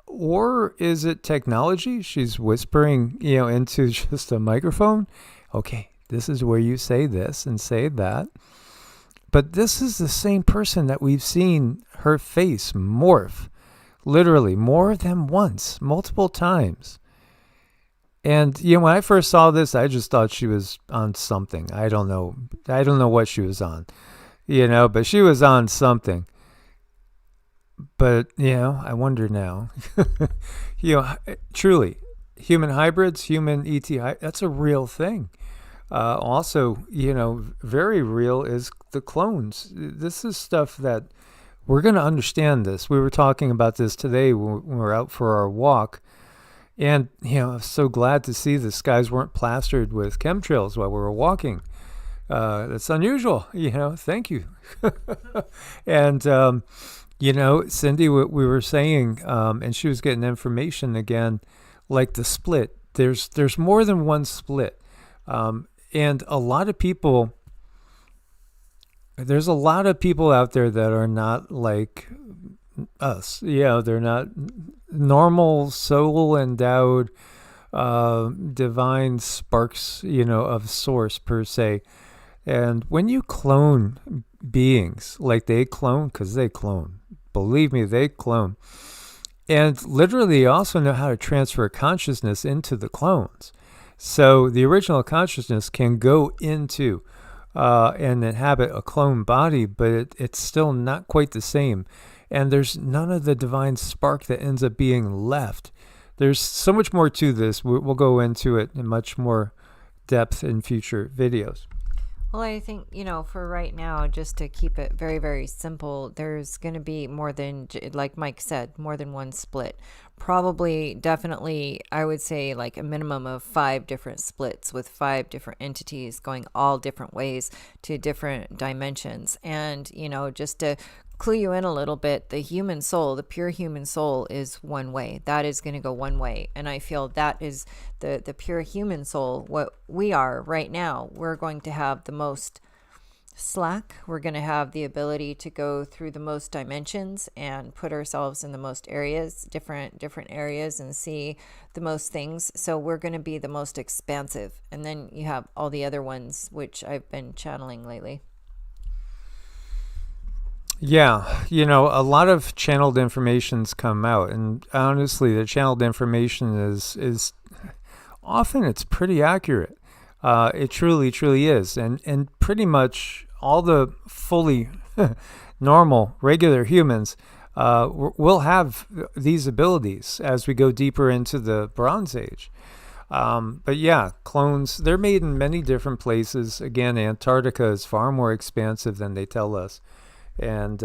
S1: Or is it technology? She's whispering, into just a microphone. Okay, this is where you say this and say that. But this is the same person that we've seen her face morph, literally more than once, multiple times. And, when I first saw this, I just thought she was on something. I don't know what she was on, but she was on something. But, I wonder now, truly, human hybrids, human ET, that's a real thing. Also, very real is the clones. This is stuff that we're going to understand this. We were talking about this today when we were out for our walk. And, I'm so glad to see the skies weren't plastered with chemtrails while we were walking. That's unusual, thank you. And, Cindy, what we were saying, and she was getting information again, like the split. There's more than one split. And a lot of people, there's a lot of people out there that are not like us. They're not normal soul endowed divine sparks of source per se. And when you clone beings, like they clone, because they clone, believe me, they clone, and literally also know how to transfer consciousness into the clones. So the original consciousness can go into and inhabit a clone body, but it's still not quite the same. And there's none of the divine spark that ends up being left. There's so much more to this. We'll go into it in much more depth in future videos.
S2: Well, I think, for right now, just to keep it very, very simple, there's going to be more than, like Mike said, more than one split. Probably, definitely, I would say like a minimum of 5 different splits with 5 different entities going all different ways to different dimensions. And, just to clue you in a little bit, the human soul, the pure human soul is one way. That is going to go one way. And I feel that is the pure human soul, what we are right now. We're going to have the most slack. We're going to have the ability to go through the most dimensions and put ourselves in the most areas, different areas, and see the most things. So we're going to be the most expansive. And then you have all the other ones, which I've been channeling lately.
S1: Yeah, a lot of channeled information's come out, and honestly, the channeled information is often it's pretty accurate. It truly, truly is, and pretty much all the fully normal, regular humans will have these abilities as we go deeper into the Bronze Age. But yeah, clones, they're made in many different places. Again, Antarctica is far more expansive than they tell us. And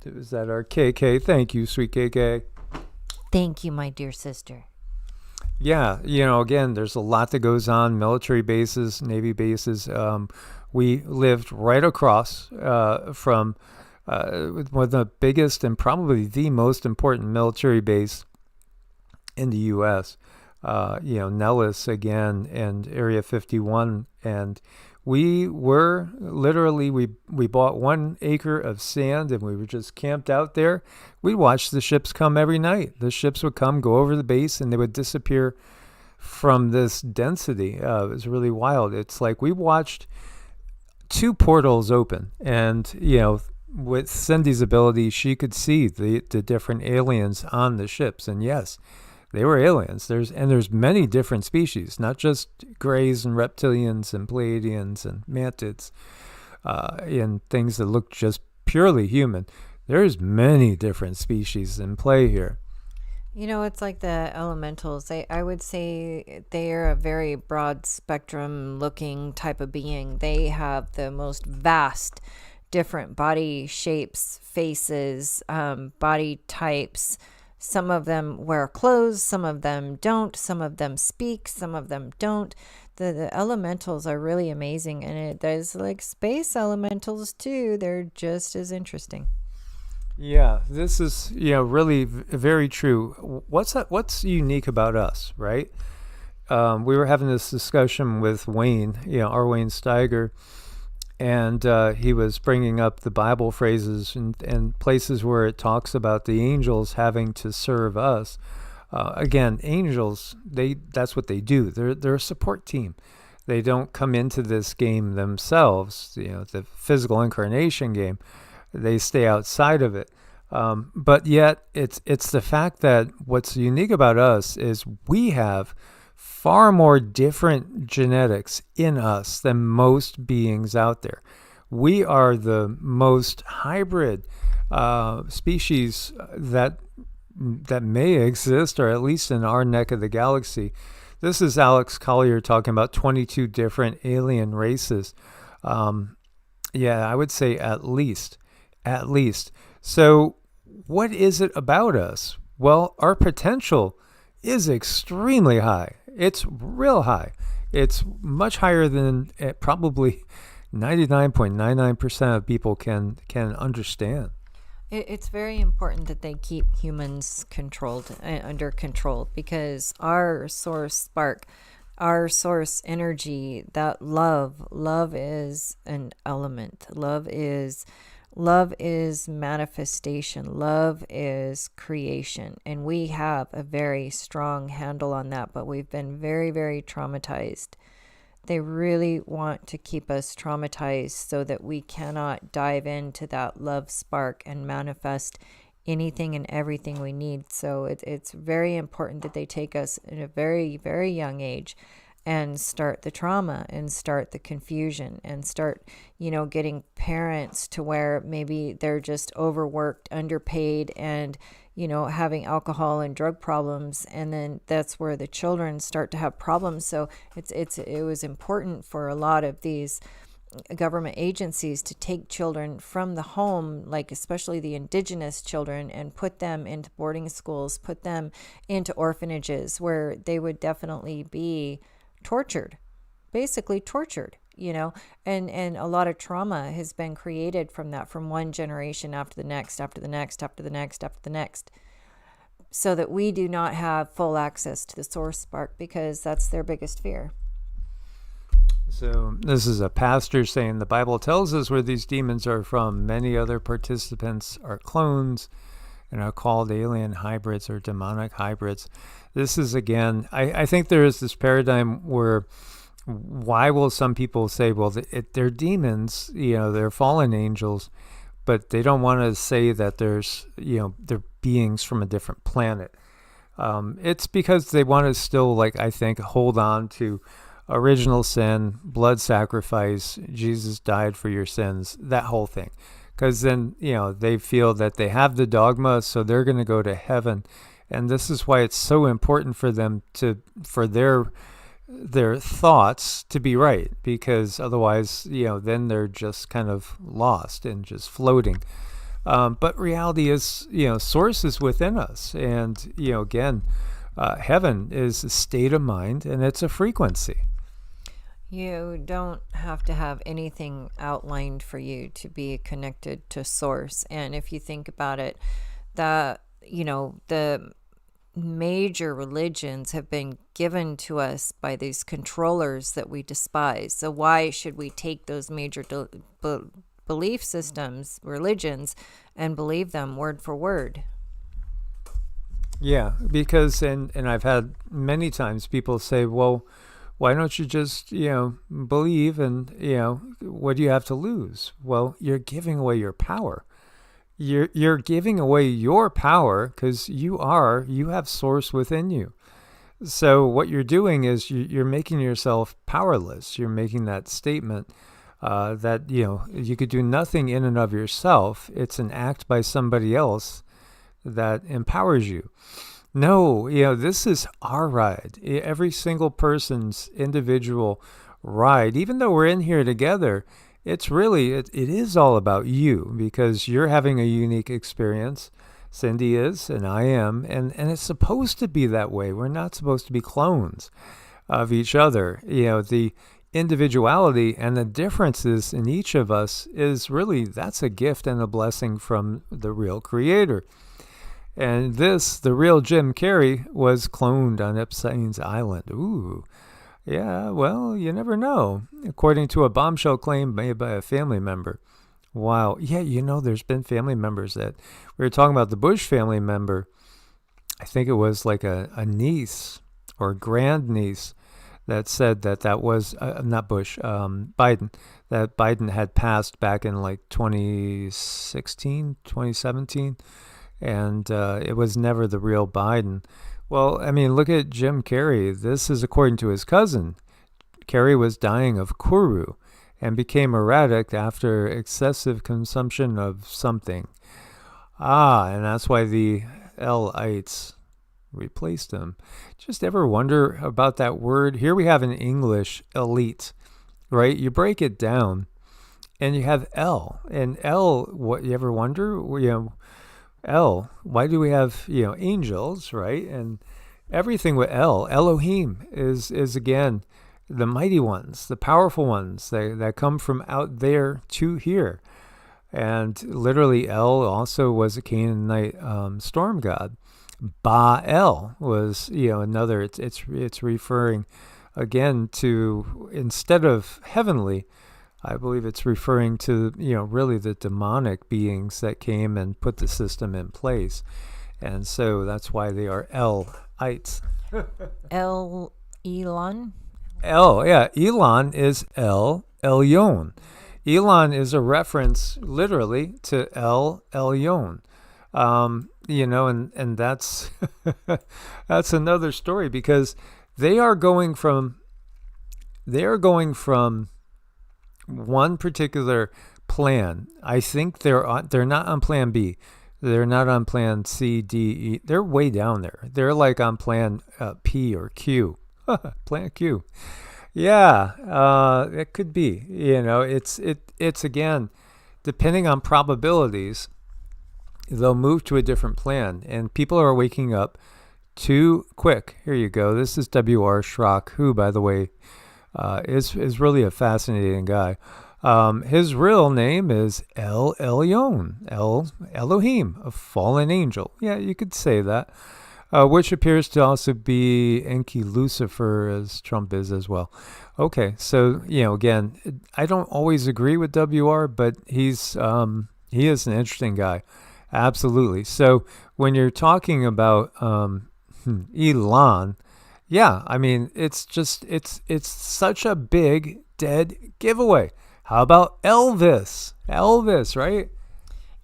S1: is that our KK? Thank you, sweet KK.
S2: Thank you, my dear sister.
S1: Yeah, again, there's a lot that goes on. Military bases, Navy bases. We lived right across from one of the biggest and probably the most important military base in the U.S. Nellis again and Area 51, and we were literally we bought 1 acre of sand and we were just camped out there. We watched the ships come every night. The ships would come, go over the base, and they would disappear from this density. It was really wild. It's like we watched 2 portals open, and with Cindy's ability, she could see the different aliens on the ships, and yes, they were aliens. There's many different species, not just greys and reptilians and Pleiadians and mantids, and things that look just purely human. There's many different species in play here.
S2: It's like the elementals. I would say they are a very broad spectrum looking type of being. They have the most vast, different body shapes, faces, body types. Some of them wear clothes, some of them don't, some of them speak, some of them don't. The elementals are really amazing, and there's like space elementals too. They're just as interesting.
S1: Yeah, this is really very true. What's unique about us, right? We were having this discussion with Wayne, our Wayne Steiger, and he was bringing up the Bible phrases and places where it talks about the angels having to serve us. Again, angels, that's what they do. They're a support team. They don't come into this game themselves, the physical incarnation game. They stay outside of it. But yet, it's the fact that what's unique about us is we have far more different genetics in us than most beings out there. We are the most hybrid species that may exist, or at least in our neck of the galaxy. This is Alex Collier talking about 22 different alien races. Yeah, I would say at least. So what is it about us? Well, our potential is extremely high. It's real high. It's much higher than probably 99.99% of people can understand.
S2: It's very important that they keep humans controlled, under control, because our source spark, our source energy, that love is an element. Love is manifestation. Love is creation. And we have a very strong handle on that, but we've been very, very traumatized. They really want to keep us traumatized so that we cannot dive into that love spark and manifest anything and everything we need. So it's very important that they take us in a very, very young age and start the trauma and start the confusion and start, getting parents to where maybe they're just overworked, underpaid, and, having alcohol and drug problems. And then that's where the children start to have problems. So it was important for a lot of these government agencies to take children from the home, like especially the indigenous children, and put them into boarding schools, put them into orphanages where they would definitely be tortured, basically tortured, and a lot of trauma has been created from that, from one generation after the next, after the next, after the next, after the next, so that we do not have full access to the source spark, because that's their biggest fear.
S1: So this is a pastor saying the Bible tells us where these demons are from. Many other participants are clones and are called alien hybrids or demonic hybrids. This is, again, I think there is this paradigm where, why will some people say, well, they're demons, they're fallen angels, but they don't want to say that they're beings from a different planet. It's because they want to still, I think, hold on to original sin, blood sacrifice, Jesus died for your sins, that whole thing. Because then, they feel that they have the dogma, so they're going to go to heaven. And this is why it's so important for them for their thoughts to be right, because otherwise, then they're just kind of lost and just floating. But reality is, source is within us. And, again, Heaven is a state of mind, and it's a frequency.
S2: You don't have to have anything outlined for you to be connected to source. And if you think about it, the major religions have been given to us by these controllers that we despise. So why should we take those major belief systems, religions, and believe them word for word?
S1: Yeah, because and I've had many times people say, well, why don't you just, believe, and, what do you have to lose? Well, you're giving away your power. You're giving away your power because you have source within you. So what you're doing is you're making yourself powerless. You're making that statement that, you could do nothing in and of yourself. It's an act by somebody else that empowers you. No, this is our ride. Every single person's individual ride. Even though we're in here together, it's really, it is all about you, because you're having a unique experience. Cindy is, and I am, and it's supposed to be that way. We're not supposed to be clones of each other. The individuality and the differences in each of us is really, that's a gift and a blessing from the real creator. And the real Jim Carrey, was cloned on Epstein's Island. Ooh. Yeah, well, you never know, according to a bombshell claim made by a family member. Wow. Yeah, there's been family members that, we were talking about the Bush family member. I think it was like a niece or grandniece that said that was, not Bush, Biden, that Biden had passed back in like 2016, 2017, and it was never the real Biden. Well, I mean, look at Jim Carrey. This is according to his cousin. Carrey was dying of Kuru and became erratic after excessive consumption of something. And that's why the L-ites replaced him. Just ever wonder about that word? Here we have in English, elite, right? You break it down and you have L. And L, what, you ever wonder? L, why do we have, angels, right? And everything with L, Elohim is again, the mighty ones, the powerful ones that come from out there to here. And literally El also was a Canaanite storm god. Baal was, another, it's referring again to, instead of heavenly, I believe it's referring to, really the demonic beings that came and put the system in place. And so that's why they are El-ites.
S2: Elon?
S1: Elon is El Elyon. Elon is a reference literally to El Elyon. And that's that's another story, because they are going from one particular plan. I think they're not on plan B. They're not on plan C, D, E. They're way down there. They're like on plan P or Q. Plan Q. Yeah, it could be. It's again, depending on probabilities, they'll move to a different plan. And people are waking up too quick. Here you go. This is W.R. Schrock, who, by the way, is really a fascinating guy. His real name is El Elyon, Elohim, a fallen angel. Yeah, you could say that. Which appears to also be Enki Lucifer, as Trump is as well. Okay, so, again, I don't always agree with WR, but he is an interesting guy. Absolutely. So when you're talking about Elon, yeah, I mean, it's such a big dead giveaway. How about Elvis? Elvis, right?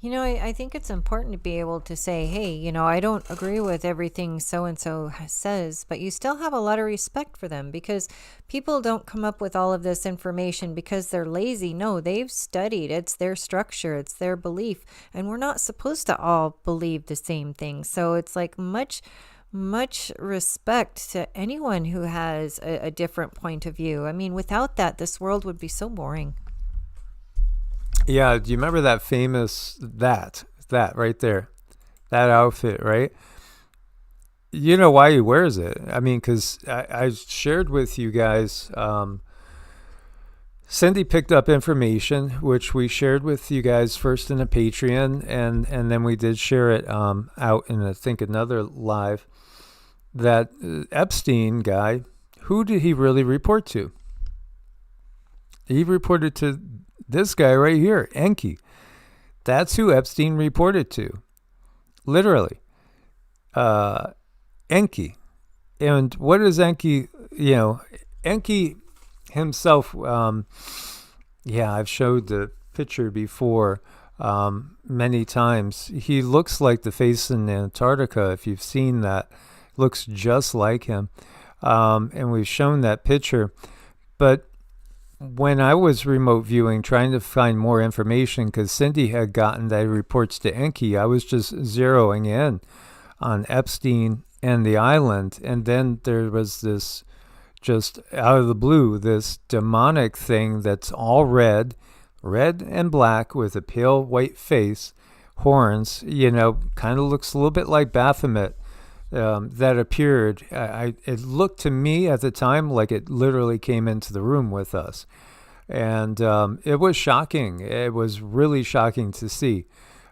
S2: I think it's important to be able to say, hey, I don't agree with everything so-and-so says, but you still have a lot of respect for them, because people don't come up with all of this information because they're lazy. No, they've studied. It's their structure. It's their belief. And we're not supposed to all believe the same thing. So it's like much respect to anyone who has a different point of view. I mean, without that, this world would be so boring.
S1: Yeah, do you remember that famous, that right there, that outfit, right? you know why he wears it. I mean, because I shared with you guys. Cindy picked up information, which we shared with you guys first in a Patreon, and then we did share it out in, I think, another live. That Epstein guy, who did he really report to? He reported to this guy right here, Enki. That's who Epstein reported to. Literally. Enki. And what is Enki? Enki himself, I've showed the picture before many times. He looks like the face in Antarctica, if you've seen that. Looks just like him. And we've shown that picture. But when I was remote viewing, trying to find more information, because Cindy had gotten that reports to Enki, I was just zeroing in on Epstein and the island. And then there was this, just out of the blue, this demonic thing that's all red and black with a pale white face, horns, kind of looks a little bit like Baphomet. That appeared. It looked to me at the time like it literally came into the room with us. And it was shocking. It was really shocking to see.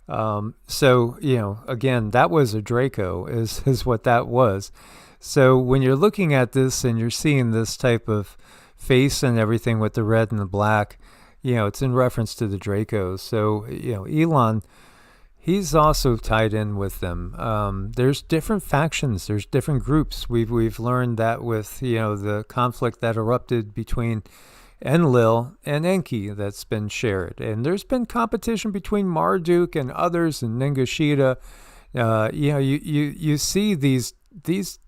S1: So, again, that was a Draco is what that was. So when you're looking at this and you're seeing this type of face and everything with the red and the black, it's in reference to the Dracos. So, Elon, he's also tied in with them. There's different factions. There's different groups. We've learned that with, the conflict that erupted between Enlil and Enki that's been shared. And there's been competition between Marduk and others and Ningashita. You see these,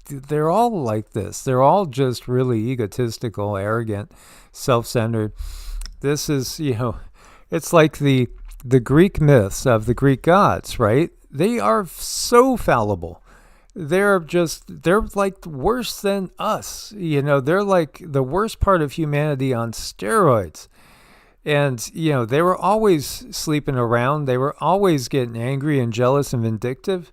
S1: they're all like this. They're all just really egotistical, arrogant, self-centered. This is, it's like the Greek myths of the Greek gods, right? They are so fallible. They're like worse than us. They're like the worst part of humanity on steroids. And, they were always sleeping around. They were always getting angry and jealous and vindictive.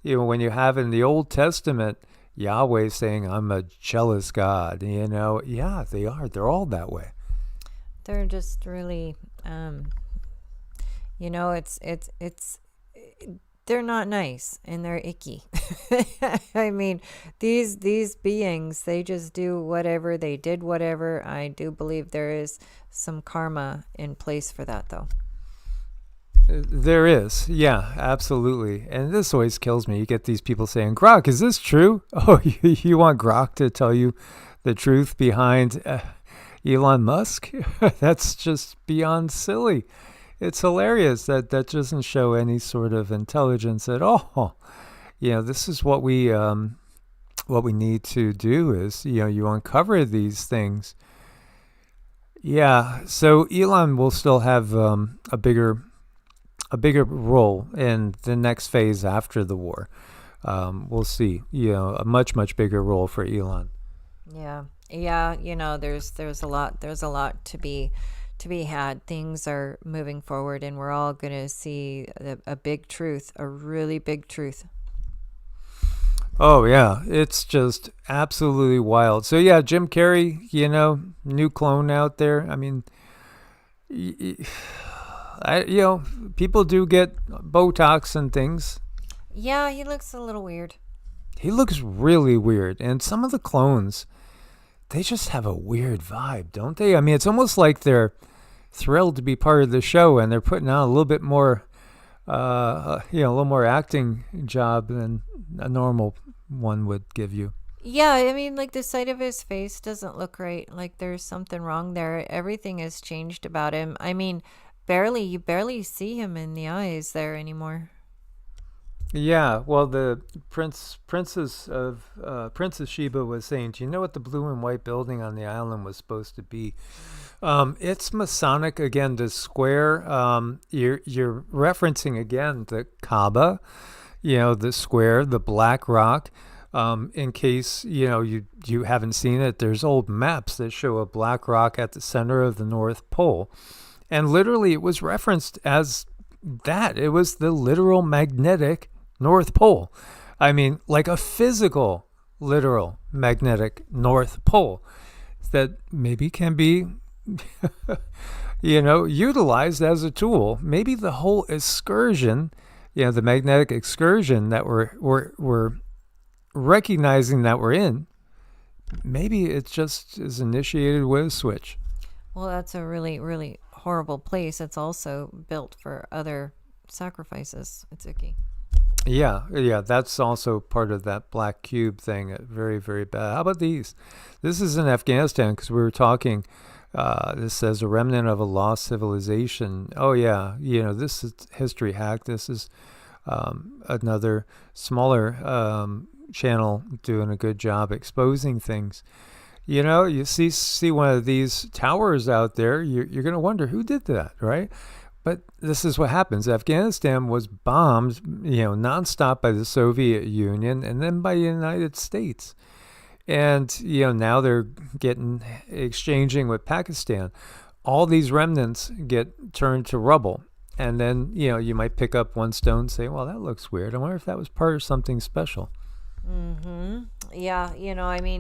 S1: When you have in the Old Testament, Yahweh saying, I'm a jealous God, yeah, they are. They're all that way.
S2: They're just really, it's they're not nice and they're icky. I mean, these beings, they just do whatever. They did whatever. I do believe there is some karma in place for that, though.
S1: There is. Yeah, absolutely. And this always kills me. You get these people saying, Grok, is this true? Oh, you want Grok to tell you the truth behind Elon Musk? That's just beyond silly. It's hilarious that doesn't show any sort of intelligence at all. This is what we need to do is, you uncover these things. Yeah, so Elon will still have a bigger role in the next phase after the war. We'll see, a much bigger role for Elon.
S2: Yeah. There's a lot to be had. Things are moving forward, and we're all going to see a big truth, a really big truth.
S1: Oh, yeah. It's just absolutely wild. So, yeah, Jim Carrey, new clone out there. I mean, people do get Botox and things.
S2: Yeah, he looks a little weird.
S1: He looks really weird. And some of the clones, they just have a weird vibe, don't they? I mean, it's almost like they're thrilled to be part of the show and they're putting out a little bit more, a little more acting job than a normal one would give you.
S2: Yeah, I mean, like the side of his face doesn't look right. Like there's something wrong there. Everything has changed about him. I mean, you barely see him in the eyes there anymore.
S1: Yeah, well, the Princess Sheba was saying, do you know what the blue and white building on the island was supposed to be? It's Masonic again. The square. You're referencing again the Kaaba. The square, the black rock. In case you haven't seen it, there's old maps that show a black rock at the center of the North Pole, and literally it was referenced as that. It was the literal magnetic North Pole. I mean, like a physical, literal magnetic North Pole that maybe can be, utilized as a tool. Maybe the whole excursion, the magnetic excursion that we're recognizing that we're in, maybe it just is initiated with a switch.
S2: Well, that's a really, really horrible place. It's also built for other sacrifices. It's icky.
S1: Yeah, that's also part of that black cube thing. Very, very bad. How about these? This is in Afghanistan because we were talking. This says a remnant of a lost civilization. Oh yeah, this is history hack. This is another smaller channel doing a good job exposing things. You see one of these towers out there, you're going to wonder who did that, right? But this is what happens. Afghanistan was bombed, nonstop by the Soviet Union and then by the United States. And, now they're exchanging with Pakistan. All these remnants get turned to rubble. And then, you might pick up one stone and say, well, that looks weird. I wonder if that was part of something special.
S2: Yeah,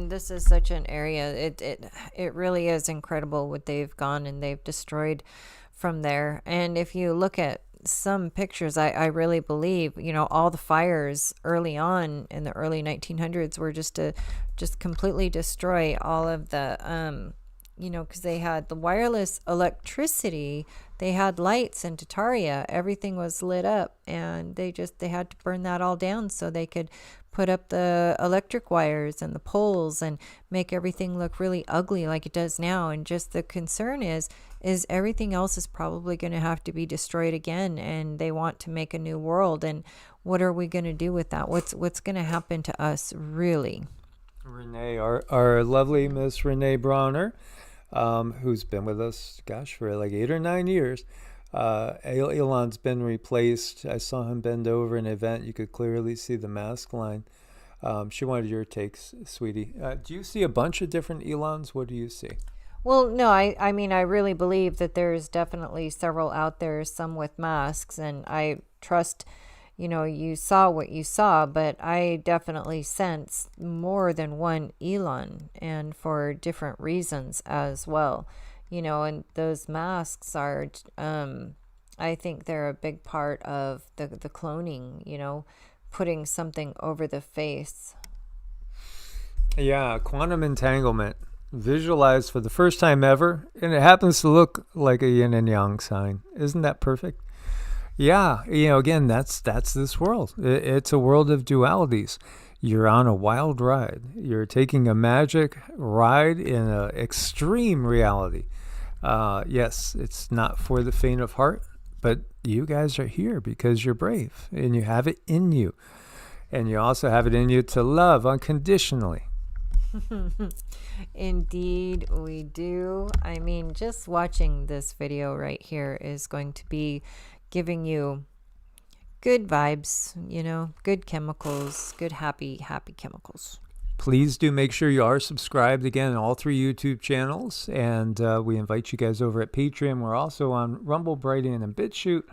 S2: this is such an area. It really is incredible what they've gone and they've destroyed from there. And if you look at some pictures, I really believe, all the fires early on in the early 1900s were just to completely destroy all of the, because they had the wireless electricity, they had lights in Tataria, everything was lit up, and they had to burn that all down so they could put up the electric wires and the poles and make everything look really ugly like it does now. And just the concern is everything else is probably going to have to be destroyed again, and they want to make a new world. And what are we going to do with that? What's going to happen to us, really?
S1: Renee, our lovely Miss Renee Bronner, who's been with us, for like 8 or 9 years. Elon's been replaced. I saw him bend over in an event. You could clearly see the mask line. She wanted your takes, sweetie. Do you see a bunch of different Elons? What do you see?
S2: Well, no, I mean, I really believe that there's definitely several out there, some with masks, and I trust, you saw what you saw, but I definitely sense more than one Elon, and for different reasons as well. And those masks are, I think they're a big part of the cloning, putting something over the face.
S1: Yeah, quantum entanglement visualized for the first time ever, and it happens to look like a yin and yang sign. Isn't that perfect? Yeah, again, that's this world. It's a world of dualities. You're on a wild ride. You're taking a magic ride in an extreme reality. Yes, it's not for the faint of heart, but you guys are here because you're brave and you have it in you. And you also have it in you to love unconditionally.
S2: Indeed, we do. I mean, just watching this video right here is going to be giving you good vibes, good chemicals, good happy chemicals.
S1: Please do make sure you are subscribed again on all 3 YouTube channels, and we invite you guys over at Patreon. We're also on Rumble, Brighteon, and BitChute,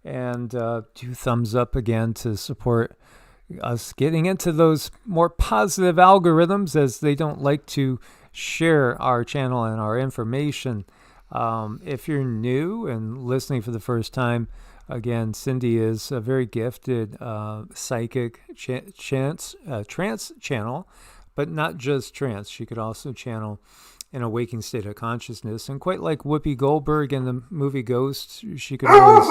S1: and do thumbs up again to support us getting into those more positive algorithms, as they don't like to share our channel and our information. If you're new and listening for the first time, again, Cindy is a very gifted psychic trance channel, but not just trance. She could also channel in a waking state of consciousness. And quite like Whoopi Goldberg in the movie Ghost, she could always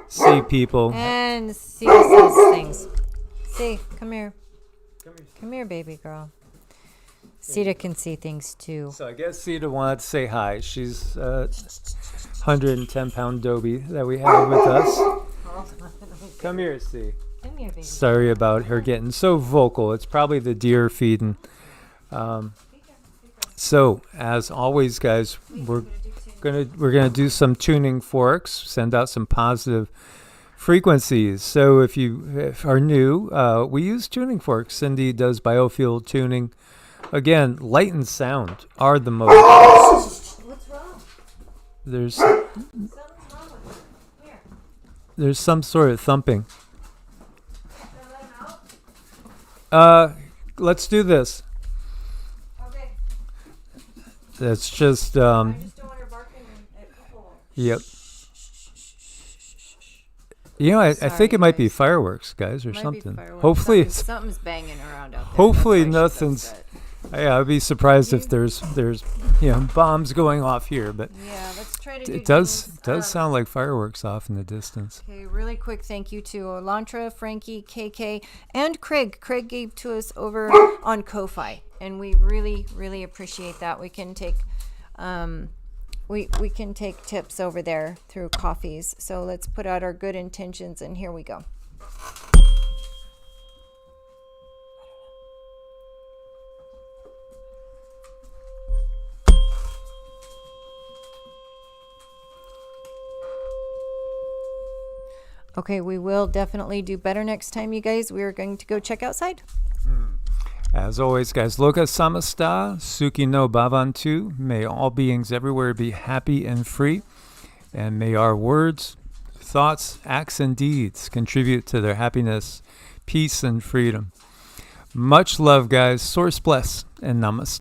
S1: see people.
S2: And see these things. See, come here. Come here, baby girl. Sita can see things too.
S1: So I guess Sita wanted to say hi. She's 110-pound Dobie that we have with us. Come here, Sita.
S2: Come here, baby.
S1: Sorry about her getting so vocal. It's probably the deer feeding. So as always, guys, we're gonna do some tuning forks. Send out some positive frequencies. So if you are new, we use tuning forks. Cindy does biofield tuning. Again, light and sound are the most.
S2: What's wrong?
S1: There's
S2: Something's wrong with it. Here.
S1: some sort of thumping.
S2: Can I let him out?
S1: Let's do this.
S2: Okay.
S1: That's just
S2: I just don't want her barking at people.
S1: yep. You know, I think
S2: Sorry,
S1: it might be
S2: guys.
S1: fireworks, guys, or
S2: Might be
S1: something.
S2: fireworks.
S1: Hopefully, it's.
S2: Something's banging around out there.
S1: Hopefully
S2: That's why she's
S1: nothing's.
S2: upset.
S1: Yeah, I'd be surprised if there's bombs going off here, but
S2: Yeah, let's try to do
S1: it does
S2: things,
S1: sound like fireworks off in the distance.
S2: Okay, really quick thank you to Elantra, Frankie, KK, and Craig. Craig gave to us over on Ko-Fi, and we really, really appreciate that. We can take we can take tips over there through coffees. So let's put out our good intentions, and here we go. Okay, we will definitely do better next time, you guys. We are going to go check outside.
S1: As always, guys, Loka Samasta, Suki no Bhavantu. May all beings everywhere be happy and free. And may our words, thoughts, acts, and deeds contribute to their happiness, peace, and freedom. Much love, guys. Source bless and namaste.